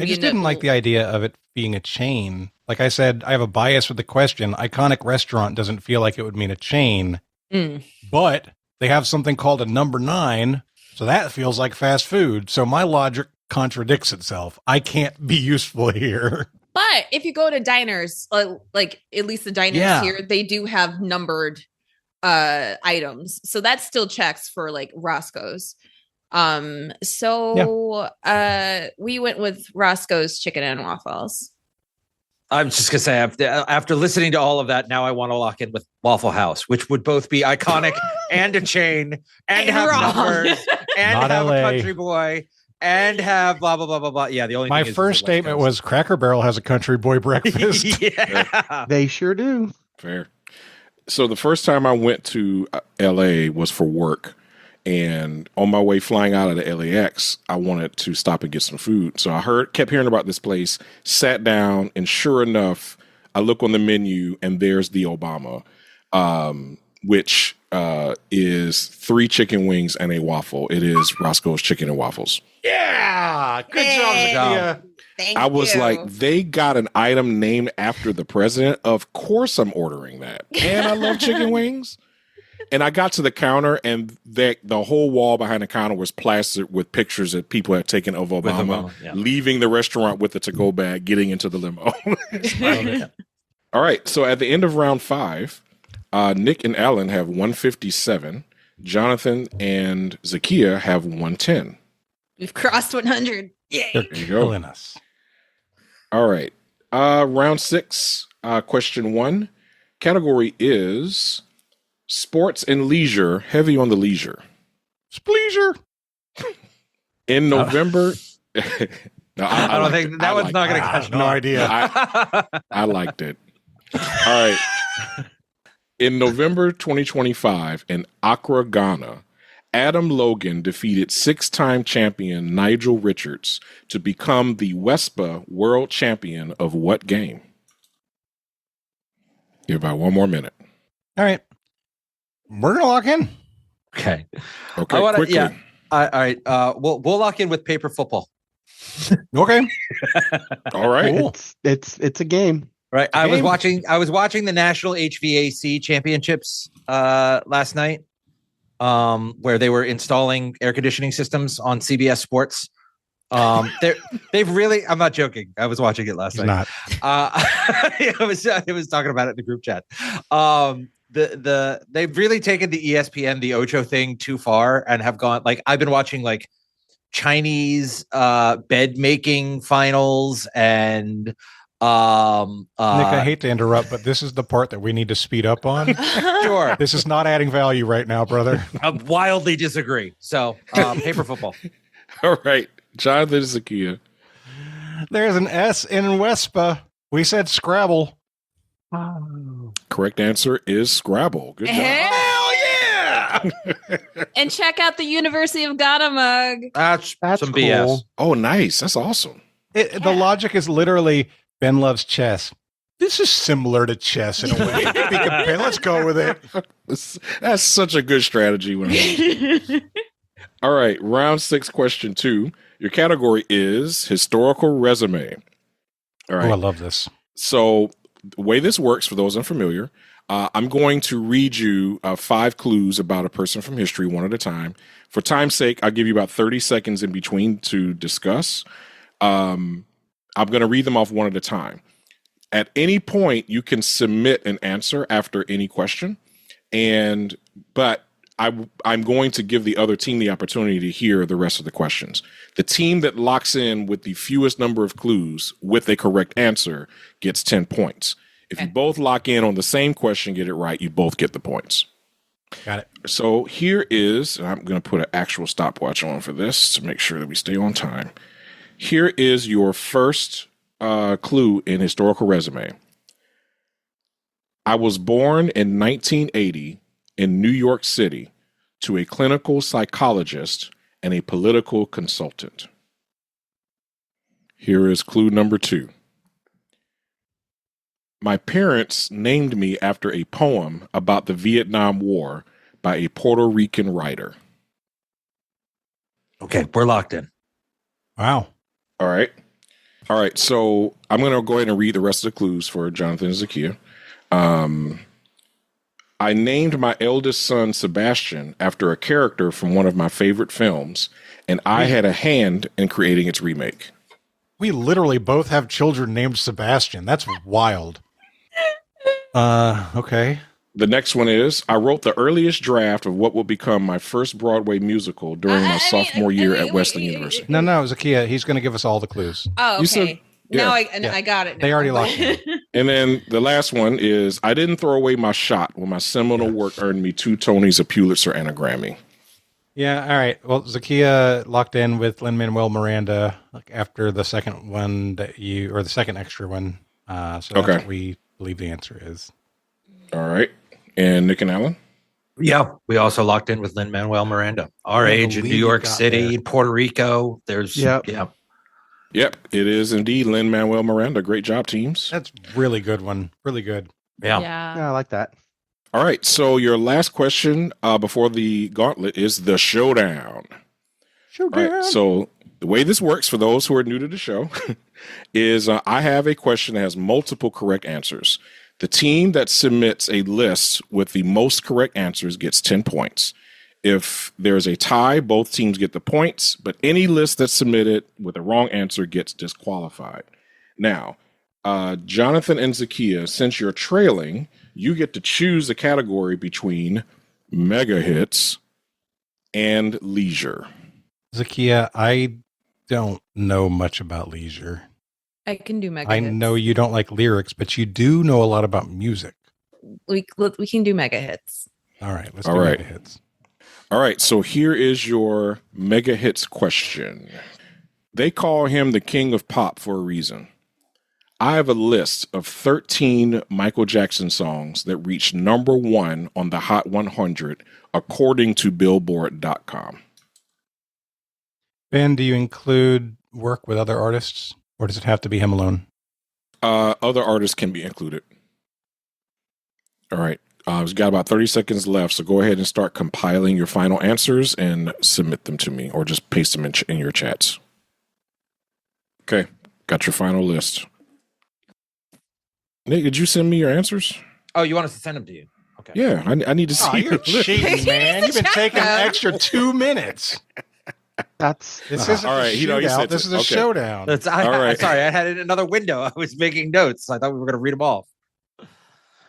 just didn't like the idea of it being a chain. Like I said, I have a bias with the question. Iconic restaurant doesn't feel like it would mean a chain, but they have something called a number 9, so that feels like fast food. So my logic contradicts itself. I can't be useful here. But if you go to diners, like at least the diners here, they do have numbered items, so that still checks for like Roscoe's. We went with Roscoe's chicken and waffles. I'm just gonna say after listening to all of that, now I want to lock in with Waffle House, which would both be iconic and a chain and have numbers and Not have LA. a country boy and have blah blah blah blah blah. Yeah, the only My thing first statement was Cracker Barrel has a country boy breakfast. yeah. They sure do. Fair. So the first time I went to LA was for work. And on my way flying out of the LAX, I wanted to stop and get some food. So I kept hearing about this place, sat down, and sure enough, I look on the menu and there's the Obama, which is 3 chicken wings and a waffle. It is Roscoe's Chicken and Waffles. Yeah. Good job, Zahkia. Thank I was you. like, they got an item named after the president. Of course I'm ordering that. And I love chicken wings. And I got to the counter, and the whole wall behind the counter was plastered with pictures that people had taken of Obama, leaving the restaurant with the to-go bag, getting into the limo. All right. So at the end of round 5, Nick and Alan have 157. Jonathan and Zahkia have 110. We've crossed 100. Yay. They're There you go. killing us. All right. Round 6, question 1. Category is sports and leisure, heavy on the leisure. Spleasure. In November. No, I don't think that one's not going to catch. No idea. I liked it. All right. In November 2025 in Accra, Ghana, Adam Logan defeated 6-time champion Nigel Richards to become the WESPA world champion of what game? Give about 1 more minute. All right. We're going to lock in. Okay. Okay, quickly. Yeah. All right. We'll lock in with paper football. Okay. All right. Cool. It's a game. Right. I was watching the National HVAC Championships last night, where they were installing air conditioning systems on CBS Sports. They've really. I'm not joking. I was watching it last night. Not. I was talking about it in the group chat. They've really taken the ESPN, the Ocho thing too far, and have gone like I've been watching like Chinese bed making finals and Nick, I hate to interrupt, but this is the part that we need to speed up on. Sure. This is not adding value right now, brother. I wildly disagree. So paper football. All right. Jonathan Zahkia. There's an S in WESPA. We said Scrabble. Correct answer is Scrabble. Good job. Hell yeah! And check out the University of Ghana mug. That's some cool. BS. Oh, nice. That's awesome. The logic is literally Ben loves chess. This is similar to chess in a way. Let's go with it. That's such a good strategy. All right. Round 6, question 2. Your category is historical resume. All right. Oh, I love this. So the way this works, for those unfamiliar, I'm going to read you 5 clues about a person from history, one at a time. For time's sake, I'll give you about 30 seconds in between to discuss. I'm going to read them off one at a time. At any point, you can submit an answer after any question, but I'm going to give the other team the opportunity to hear the rest of the questions. The team that locks in with the fewest number of clues with a correct answer gets 10 points. If you both lock in on the same question, get it right, you both get the points. Got it. So here is, and I'm going to put an actual stopwatch on for this to make sure that we stay on time. Here is your first clue in historical resume. I was born in 1980 in New York City to a clinical psychologist and a political consultant. Here is clue number 2. My parents named me after a poem about the Vietnam War by a Puerto Rican writer. Okay, we're locked in. Wow. All right. All right, so I'm going to go ahead and read the rest of the clues for Jonathan and Zahkia. I named my eldest son Sebastian after a character from one of my favorite films, and I had a hand in creating its remake. We literally both have children named Sebastian. That's wild. Okay. The next one is, I wrote the earliest draft of what will become my first Broadway musical during my sophomore year at Wesleyan University. No, Zahkia, he's going to give us all the clues. Oh, okay. You said- Now yeah. I got it. They already locked in. And then the last one is, I didn't throw away my shot when my seminal work earned me 2 Tonys, a Pulitzer, and a Grammy. Yeah, all right. Well, Zahkia locked in with Lin-Manuel Miranda after the second one or the second extra one. So that's what we believe the answer is. All right. And Nick and Alan? Yeah, we also locked in with Lin-Manuel Miranda. Our age in New York City, Puerto Rico. There's Yep. Yep, it is indeed Lin-Manuel Miranda. Great job, teams. That's really good one. Really good. Yeah, I like that. All right, so your last question before the gauntlet is the showdown. All right, so the way this works for those who are new to the show is I have a question that has multiple correct answers. The team that submits a list with the most correct answers gets 10 points. If there's a tie, both teams get the points, but any list that's submitted with a wrong answer gets disqualified. Now, Jonathan and Zahkia, since you're trailing, you get to choose a category between mega hits and leisure. Zahkia, I don't know much about leisure. I can do mega I hits. know you don't like lyrics, but you do know a lot about music. We can do mega hits. All right, let's All do right. mega hits. All right, so here is your mega hits question. They call him the king of pop for a reason. I have a list of 13 Michael Jackson songs that reached number 1 on the Hot 100, according to Billboard.com. Ben, do you include work with other artists, or does it have to be him alone? Other artists can be included. All right. We've got about 30 seconds left, so go ahead and start compiling your final answers and submit them to me, or just paste them in your chats. Okay, got your final list. Nick, did you send me your answers? Oh, you want us to send them to you? Okay. Yeah, I need to see. Oh, you're cheating, man. You've been taking an extra 2 minutes. This isn't all right. a shootout. This is a showdown. All right. Sorry, I had it in another window. I was making notes. I thought we were going to read them off.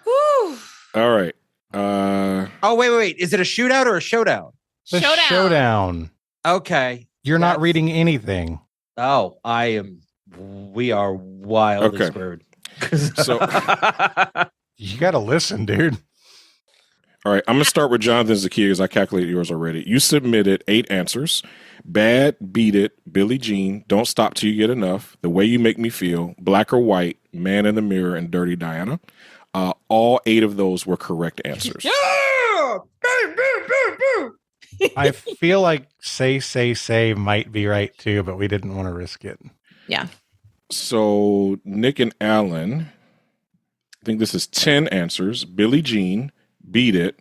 Whew. All right. Oh, wait. Is it a shootout or a showdown? The showdown. Okay. You're not reading anything. Oh, I am. We are wildly screwed. So you got to listen, dude. All right, I'm going to start with Jonathan Zahkia because I calculated yours already. You submitted 8 answers. Bad, Beat It, Billie Jean, Don't Stop Till You Get Enough, The Way You Make Me Feel, Black or White, Man in the Mirror, and Dirty Diana. All 8 of those were correct answers. Yeah! I feel like Say might be right too, but we didn't want to risk it. Yeah. So Nick and Alan, I think this is 10 answers. Billie Jean, Beat It,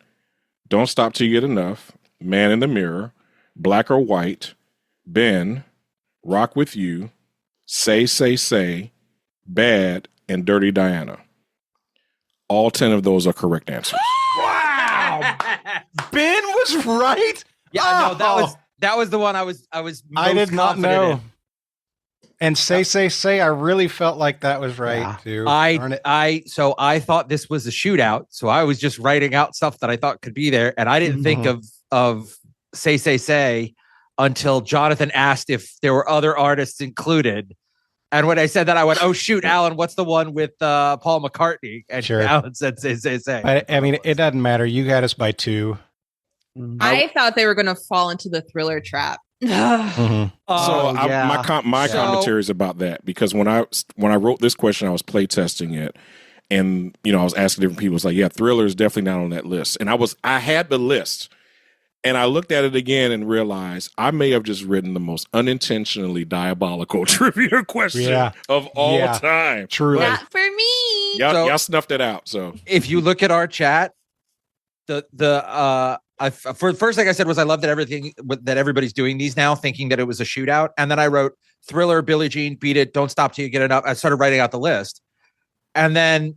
Don't Stop Till You Get Enough, Man in the Mirror, Black or White, Ben, Rock With You, Say, Bad, and Dirty Diana. All 10 of those are correct answers. Wow. Ben was right. Yeah, no, that was the one I was I did not confident know. in. And say, I really felt like that was right too. So I thought this was a shootout. So I was just writing out stuff that I thought could be there, and I didn't think of say until Jonathan asked if there were other artists included. And when I said that, I went, "Oh shoot, Alan, what's the one with Paul McCartney?" And Alan said, "Say." I mean, it doesn't matter. You got us by 2. I thought they were going to fall into the thriller trap. My commentary is about that, because when I wrote this question, I was play testing it, and I was asking different people. It's like, yeah, Thriller is definitely not on that list, and I had the list, and I looked at it again and realized I may have just written the most unintentionally diabolical trivia question of all time. Truly, not for me. Y'all snuffed it out. So if you look at our chat, for the first thing I said was I love that everybody's doing these now, thinking that it was a shootout, and then I wrote Thriller, Billie Jean, Beat It, Don't Stop Till You Get Enough. I started writing out the list. And then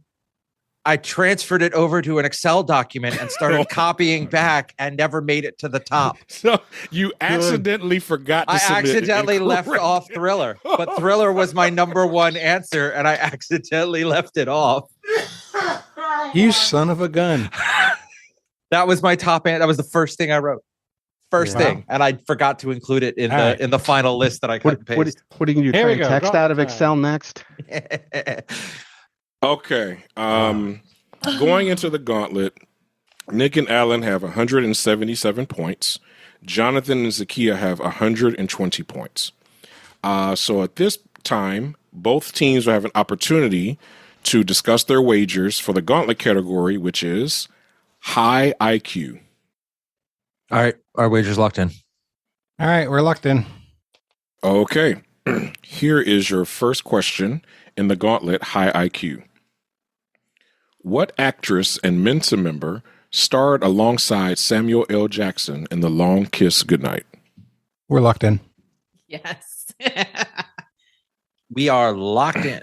I transferred it over to an Excel document and started copying back and never made it to the top. So you accidentally forgot to submit it accidentally left incorrect. off Thriller, but Thriller was my number one answer and I accidentally left it off. You son of a gun. That was my top answer. That was the first thing I wrote. First thing. And I forgot to include it in the final list that I cut and paste. What are you going to do? Try and text out of Excel next? Okay. Going into the gauntlet, Nick and Alan have 177 points. Jonathan and Zahkia have 120 points. So at this time, both teams will have an opportunity to discuss their wagers for the gauntlet category, which is high IQ. All right. Our wager's locked in. All right. We're locked in. Okay. Here is your first question in the gauntlet high IQ. What actress and Mensa member starred alongside Samuel L. Jackson in The Long Kiss Goodnight? We're locked in. Yes. We are locked in.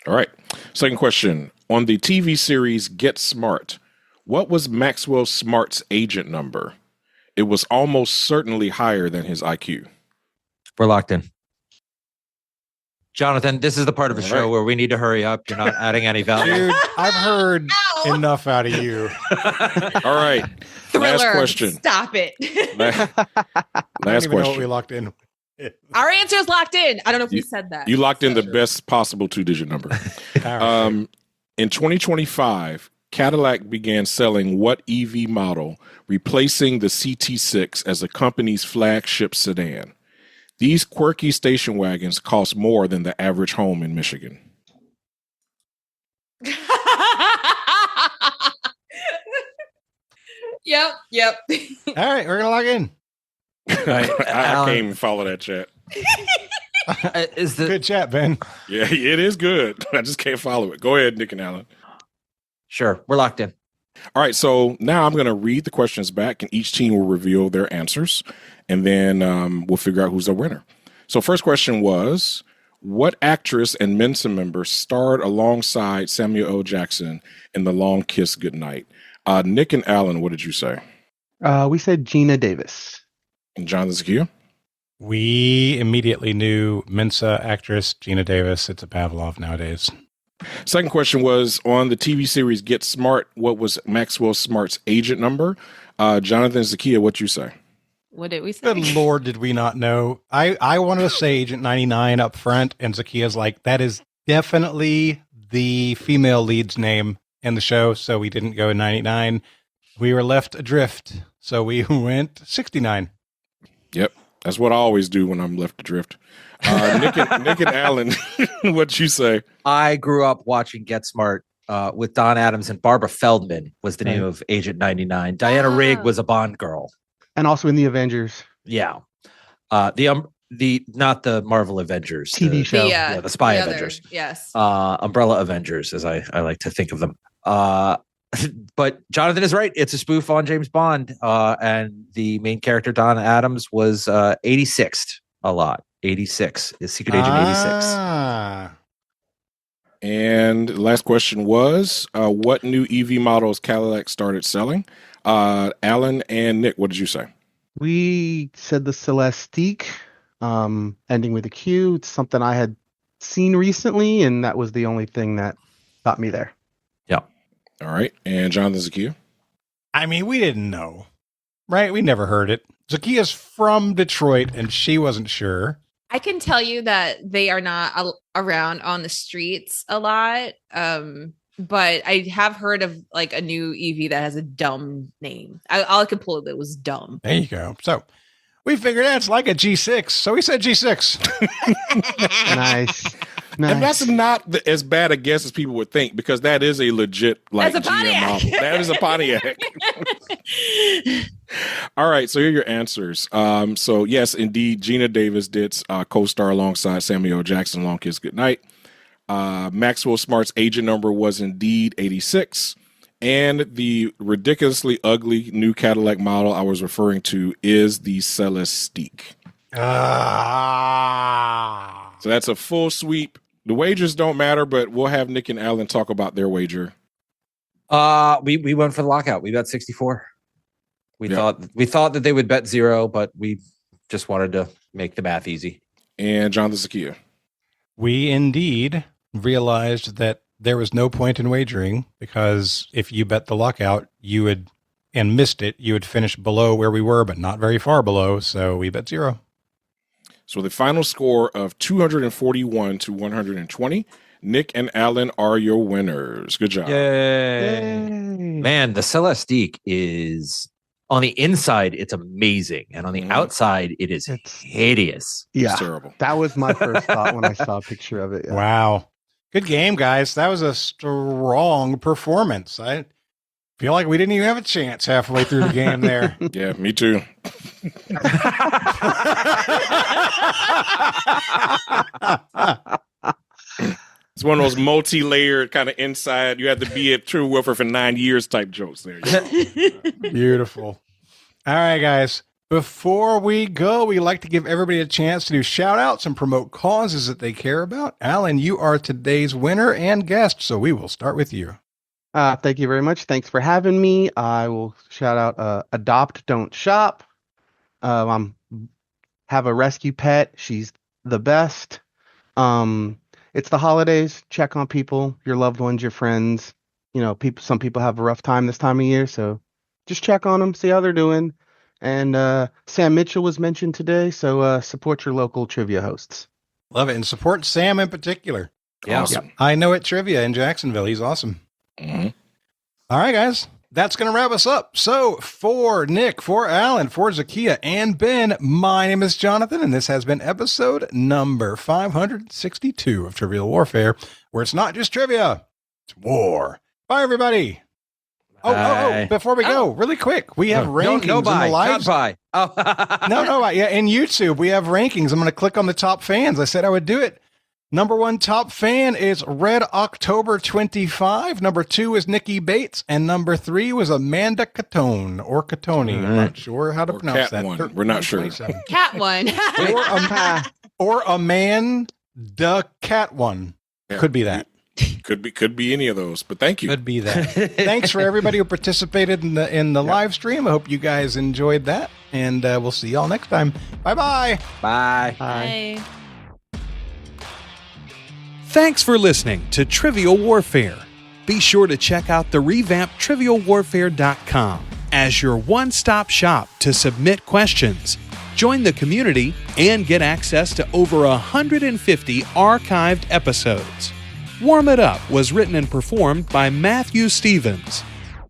All right. Second question. On the TV series Get Smart, what was Maxwell Smart's agent number? It was almost certainly higher than his IQ. We're locked in. Jonathan, this is the part of the show where we need to hurry up. You're not adding any value. Dude, I've heard enough out of you. All right. Thriller. Last question. Stop it. Last Know what we question. locked in. Our answer is locked in. I don't know if we said that. You locked in the best possible 2-digit number. In 2025, Cadillac began selling what EV model, replacing the CT6 as the company's flagship sedan? These quirky station wagons cost more than the average home in Michigan. Yep. All right, we're gonna log in. I can't even follow that chat. Good chat, Ben? Yeah, it is good. I just can't follow it. Go ahead, Nick and Alan. Sure, we're locked in. All right, so now I'm going to read the questions back, and each team will reveal their answers, and then we'll figure out who's the winner. So first question was, what actress and Mensa member starred alongside Samuel L. Jackson in The Long Kiss Goodnight? Nick and Alan, what did you say? We said Gina Davis. And Jonathan Zahkia? We immediately knew Mensa actress Gina Davis. It's a Pavlov nowadays. Second question was, on the TV series Get Smart, what was Maxwell Smart's agent number? Jonathan Zahkia, what you say? What did we say? Good Lord, did we not know? I wanted to say Agent 99 up front, and Zakia's like, that is definitely the female lead's name in the show, so we didn't go 99. We were left adrift, so we went 69. Yep, that's what I always do when I'm left adrift. Nick and Alan, what you say? I grew up watching Get Smart with Don Adams, and Barbara Feldman was the name of Agent 99. Diana Rigg was a Bond girl. And also in the Avengers. Yeah. The not the Marvel Avengers. TV show. The Spy Avengers. Yes. Umbrella Avengers, as I like to think of them. But Jonathan is right. It's a spoof on James Bond. And the main character, Don Adams, was 86th a lot. 86 is Secret Agent 86. And the last question was, what new EV models Cadillac started selling? Alan and Nick, what did you say? We said the Celestique, ending with a Q. It's something I had seen recently, and that was the only thing that got me there. Yeah. All right. And Jonathan Zahkia? I mean, we didn't know, right? We never heard it. Zakia's from Detroit, and she wasn't sure. I can tell you that they are not around on the streets a lot. But I have heard of like a new EV that has a dumb name. All I could pull it was dumb. There you go. So we figured that's like a G6. So we said G6. Nice. And that's not as bad a guess as people would think, because that is a legit like GM model. That is a Pontiac. All right, so here are your answers. So yes, indeed, Gina Davis did co-star alongside Samuel L. Jackson, Long Kiss Goodnight. Maxwell Smart's agent number was indeed 86. And the ridiculously ugly new Cadillac model I was referring to is the Celestique. So that's a full sweep. The wagers don't matter, but we'll have Nick and Alan talk about their wager. We went for the lockout. We bet 64. We thought that they would bet 0, but we just wanted to make the math easy. And Jonathan Zahkia. We indeed realized that there was no point in wagering because if you bet the lockout, you would and missed it, you would finish below where we were, but not very far below. So we bet 0. So the final score of 241 to 120. Nick and Alan are your winners. Good job. Yay. Man, the Celestique is on the inside, it's amazing. And on the outside, it's hideous. Yeah. It's terrible. That was my first thought when I saw a picture of it. Yeah. Wow. Good game, guys. That was a strong performance. I feel like we didn't even have a chance halfway through the game there. Yeah, me too. It's one of those multi-layered kind of inside. You have to be at True Warfare for 9 years type jokes there. Beautiful. All right, guys. Before we go, we like to give everybody a chance to do shout outs and promote causes that they care about. Alan, you are today's winner and guest, so we will start with you. Thank you very much. Thanks for having me. I will shout out Adopt, Don't Shop. Have a rescue pet. She's the best. It's the holidays. Check on people, your loved ones, your friends. You know, some people have a rough time this time of year, so just check on them, see how they're doing. And Sam Mitchell was mentioned today, so support your local trivia hosts. Love it. And support Sam in particular. Yeah. Awesome. I know at Trivia in Jacksonville. He's awesome. Mm-hmm. All right, guys. That's going to wrap us up. So for Nick, for Alan, for Zahkia, and Ben, my name is Jonathan, and this has been episode number 562 of Trivial Warfare, where it's not just trivia, it's war. Bye, everybody. Oh, before we go, really quick, we have rankings in the live. Oh. Yeah, in YouTube, we have rankings. I'm going to click on the top fans. I said I would do it. Number 1 top fan is Red October 25. Number 2 is Nikki Bates. And number 3 was Amanda Catone or Catoni. I'm not sure how to pronounce that. We're not sure. Cat one. or Amanda Cat one. Yeah. Could be that. Could be any of those, but thank you. Could be that. Thanks for everybody who participated in the live stream. I hope you guys enjoyed that. And we'll see y'all next time. Bye-bye. Bye. Bye. Thanks for listening to Trivial Warfare. Be sure to check out the revamped TrivialWarfare.com as your one-stop shop to submit questions, join the community, and get access to over 150 archived episodes. Warm It Up was written and performed by Matthew Stevens.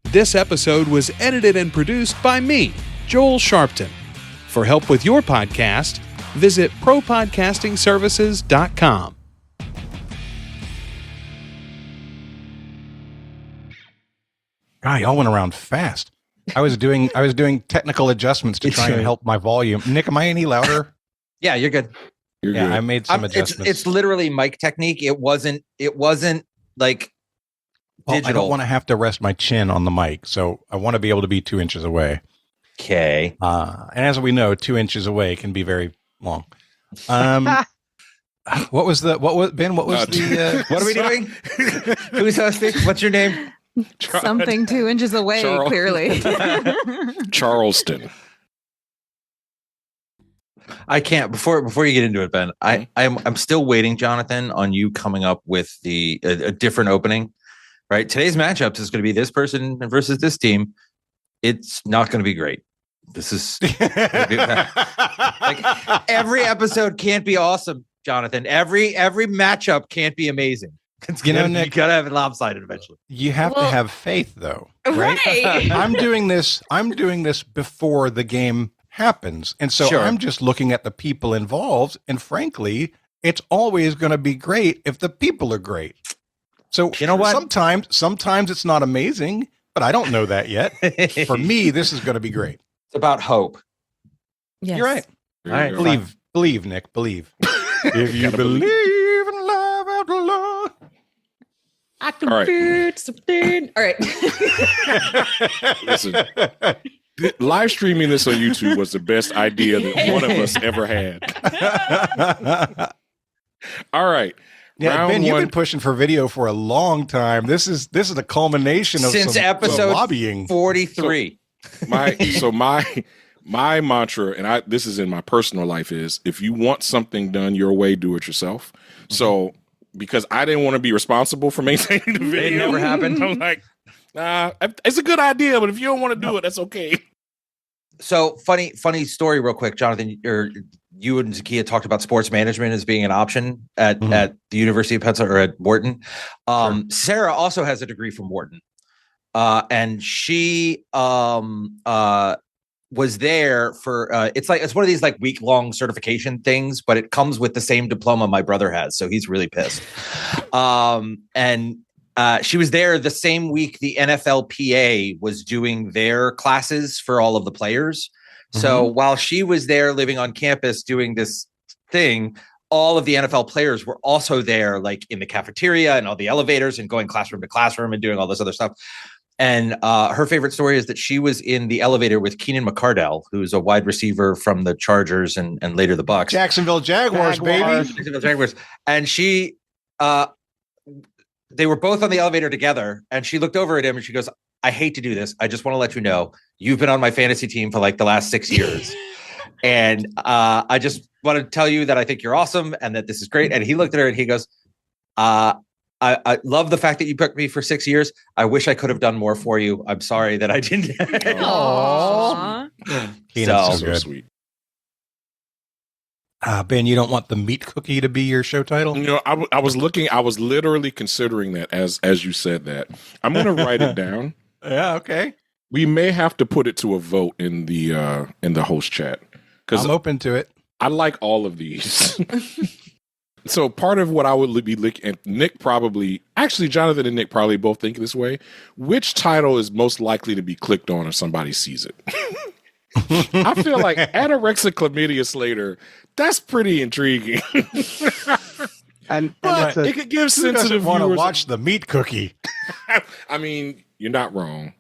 This episode was edited and produced by me, Joel Sharpton. For help with your podcast, visit ProPodcastingServices.com. God, y'all went around fast. I was doing technical adjustments to try and help my volume. Nick, am I any louder? Yeah, you're good. You're good. I made some adjustments. It's literally mic technique. It wasn't like digital. I don't want to have to rest my chin on the mic, so I want to be able to be 2 inches away. Okay. And as we know, 2 inches away can be very long. Ben? What was the what are we doing? Who's hosting? What's your name? Something 2 inches away, clearly. Charleston. I can't before you get into it, Ben. I'm still waiting, Jonathan, on you coming up with a different opening. Right, today's matchups is going to be this person versus this team. It's not going to be great. This is like every episode can't be awesome, Jonathan. Every matchup can't be amazing. Nick, you gotta have it lopsided eventually. You have to have faith, though, right? I'm doing this before the game happens, and so I'm just looking at the people involved. And frankly, it's always going to be great if the people are great. So you know what? Sometimes it's not amazing, but I don't know that yet. For me, this is going to be great. It's about hope. Yes. You're right. All right, believe, Nick. Believe. If you believe in love after love. I can feel something. All right. Listen, Live streaming this on YouTube was the best idea that one of us ever had. All right. Yeah, Ben, you've been pushing for video for a long time. This is the culmination of since some episode lobbying. 43. My mantra, and this is in my personal life, is if you want something done your way, do it yourself. Mm-hmm. So because I didn't want to be responsible for maintaining the video, it never happened. I'm like, it's a good idea, but if you don't want to do it, that's okay. So funny story, real quick, Jonathan. You and Zahkia talked about sports management as being an option at the University of Pennsylvania or at Wharton. Sure. Sarah also has a degree from Wharton, and she was there for it's one of these like week-long certification things, but it comes with the same diploma my brother has, so he's really pissed. And she was there the same week the NFLPA was doing their classes for all of the players. So while she was there living on campus doing this thing, all of the NFL players were also there, like in the cafeteria and all the elevators and going classroom to classroom and doing all this other stuff. And her favorite story is that she was in the elevator with Keenan McCardell, who's a wide receiver from the Chargers and later the Bucs. Jacksonville Jaguars, baby. Jacksonville Jaguars. And she, they were both on the elevator together. And she looked over at him and she goes, I hate to do this. I just want to let you know, you've been on my fantasy team for like the last 6 years. And I just want to tell you that I think you're awesome and that this is great. And he looked at her and he goes, I love the fact that you picked me for 6 years. I wish I could have done more for you. I'm sorry that I didn't. Aww. So sweet. Ben, you don't want the meat cookie to be your show title? You know, I was literally considering that as you said that. I'm going to write it down. Yeah, okay. We may have to put it to a vote in the host chat. Because I'm open to it. I like all of these. So part of what I would be looking at, Jonathan and Nick probably both think this way. Which title is most likely to be clicked on if somebody sees it? I feel like Anorexia Chlamydia Slater, that's pretty intriguing. and but it could give sensitive want to viewers watch the meat cookie. I mean, you're not wrong.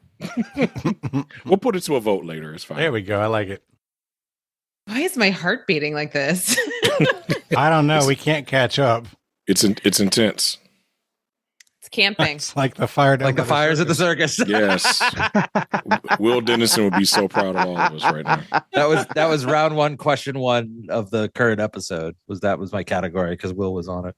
We'll put it to a vote later. It's fine. There we go. I like it. Why is my heart beating like this? I don't know. We can't catch up. It's intense. It's camping. It's like the fire, like the fires at the circus. Yes. Will Dennison would be so proud of all of us right now. That was round one, question one of the current episode. Was my category because Will was on it.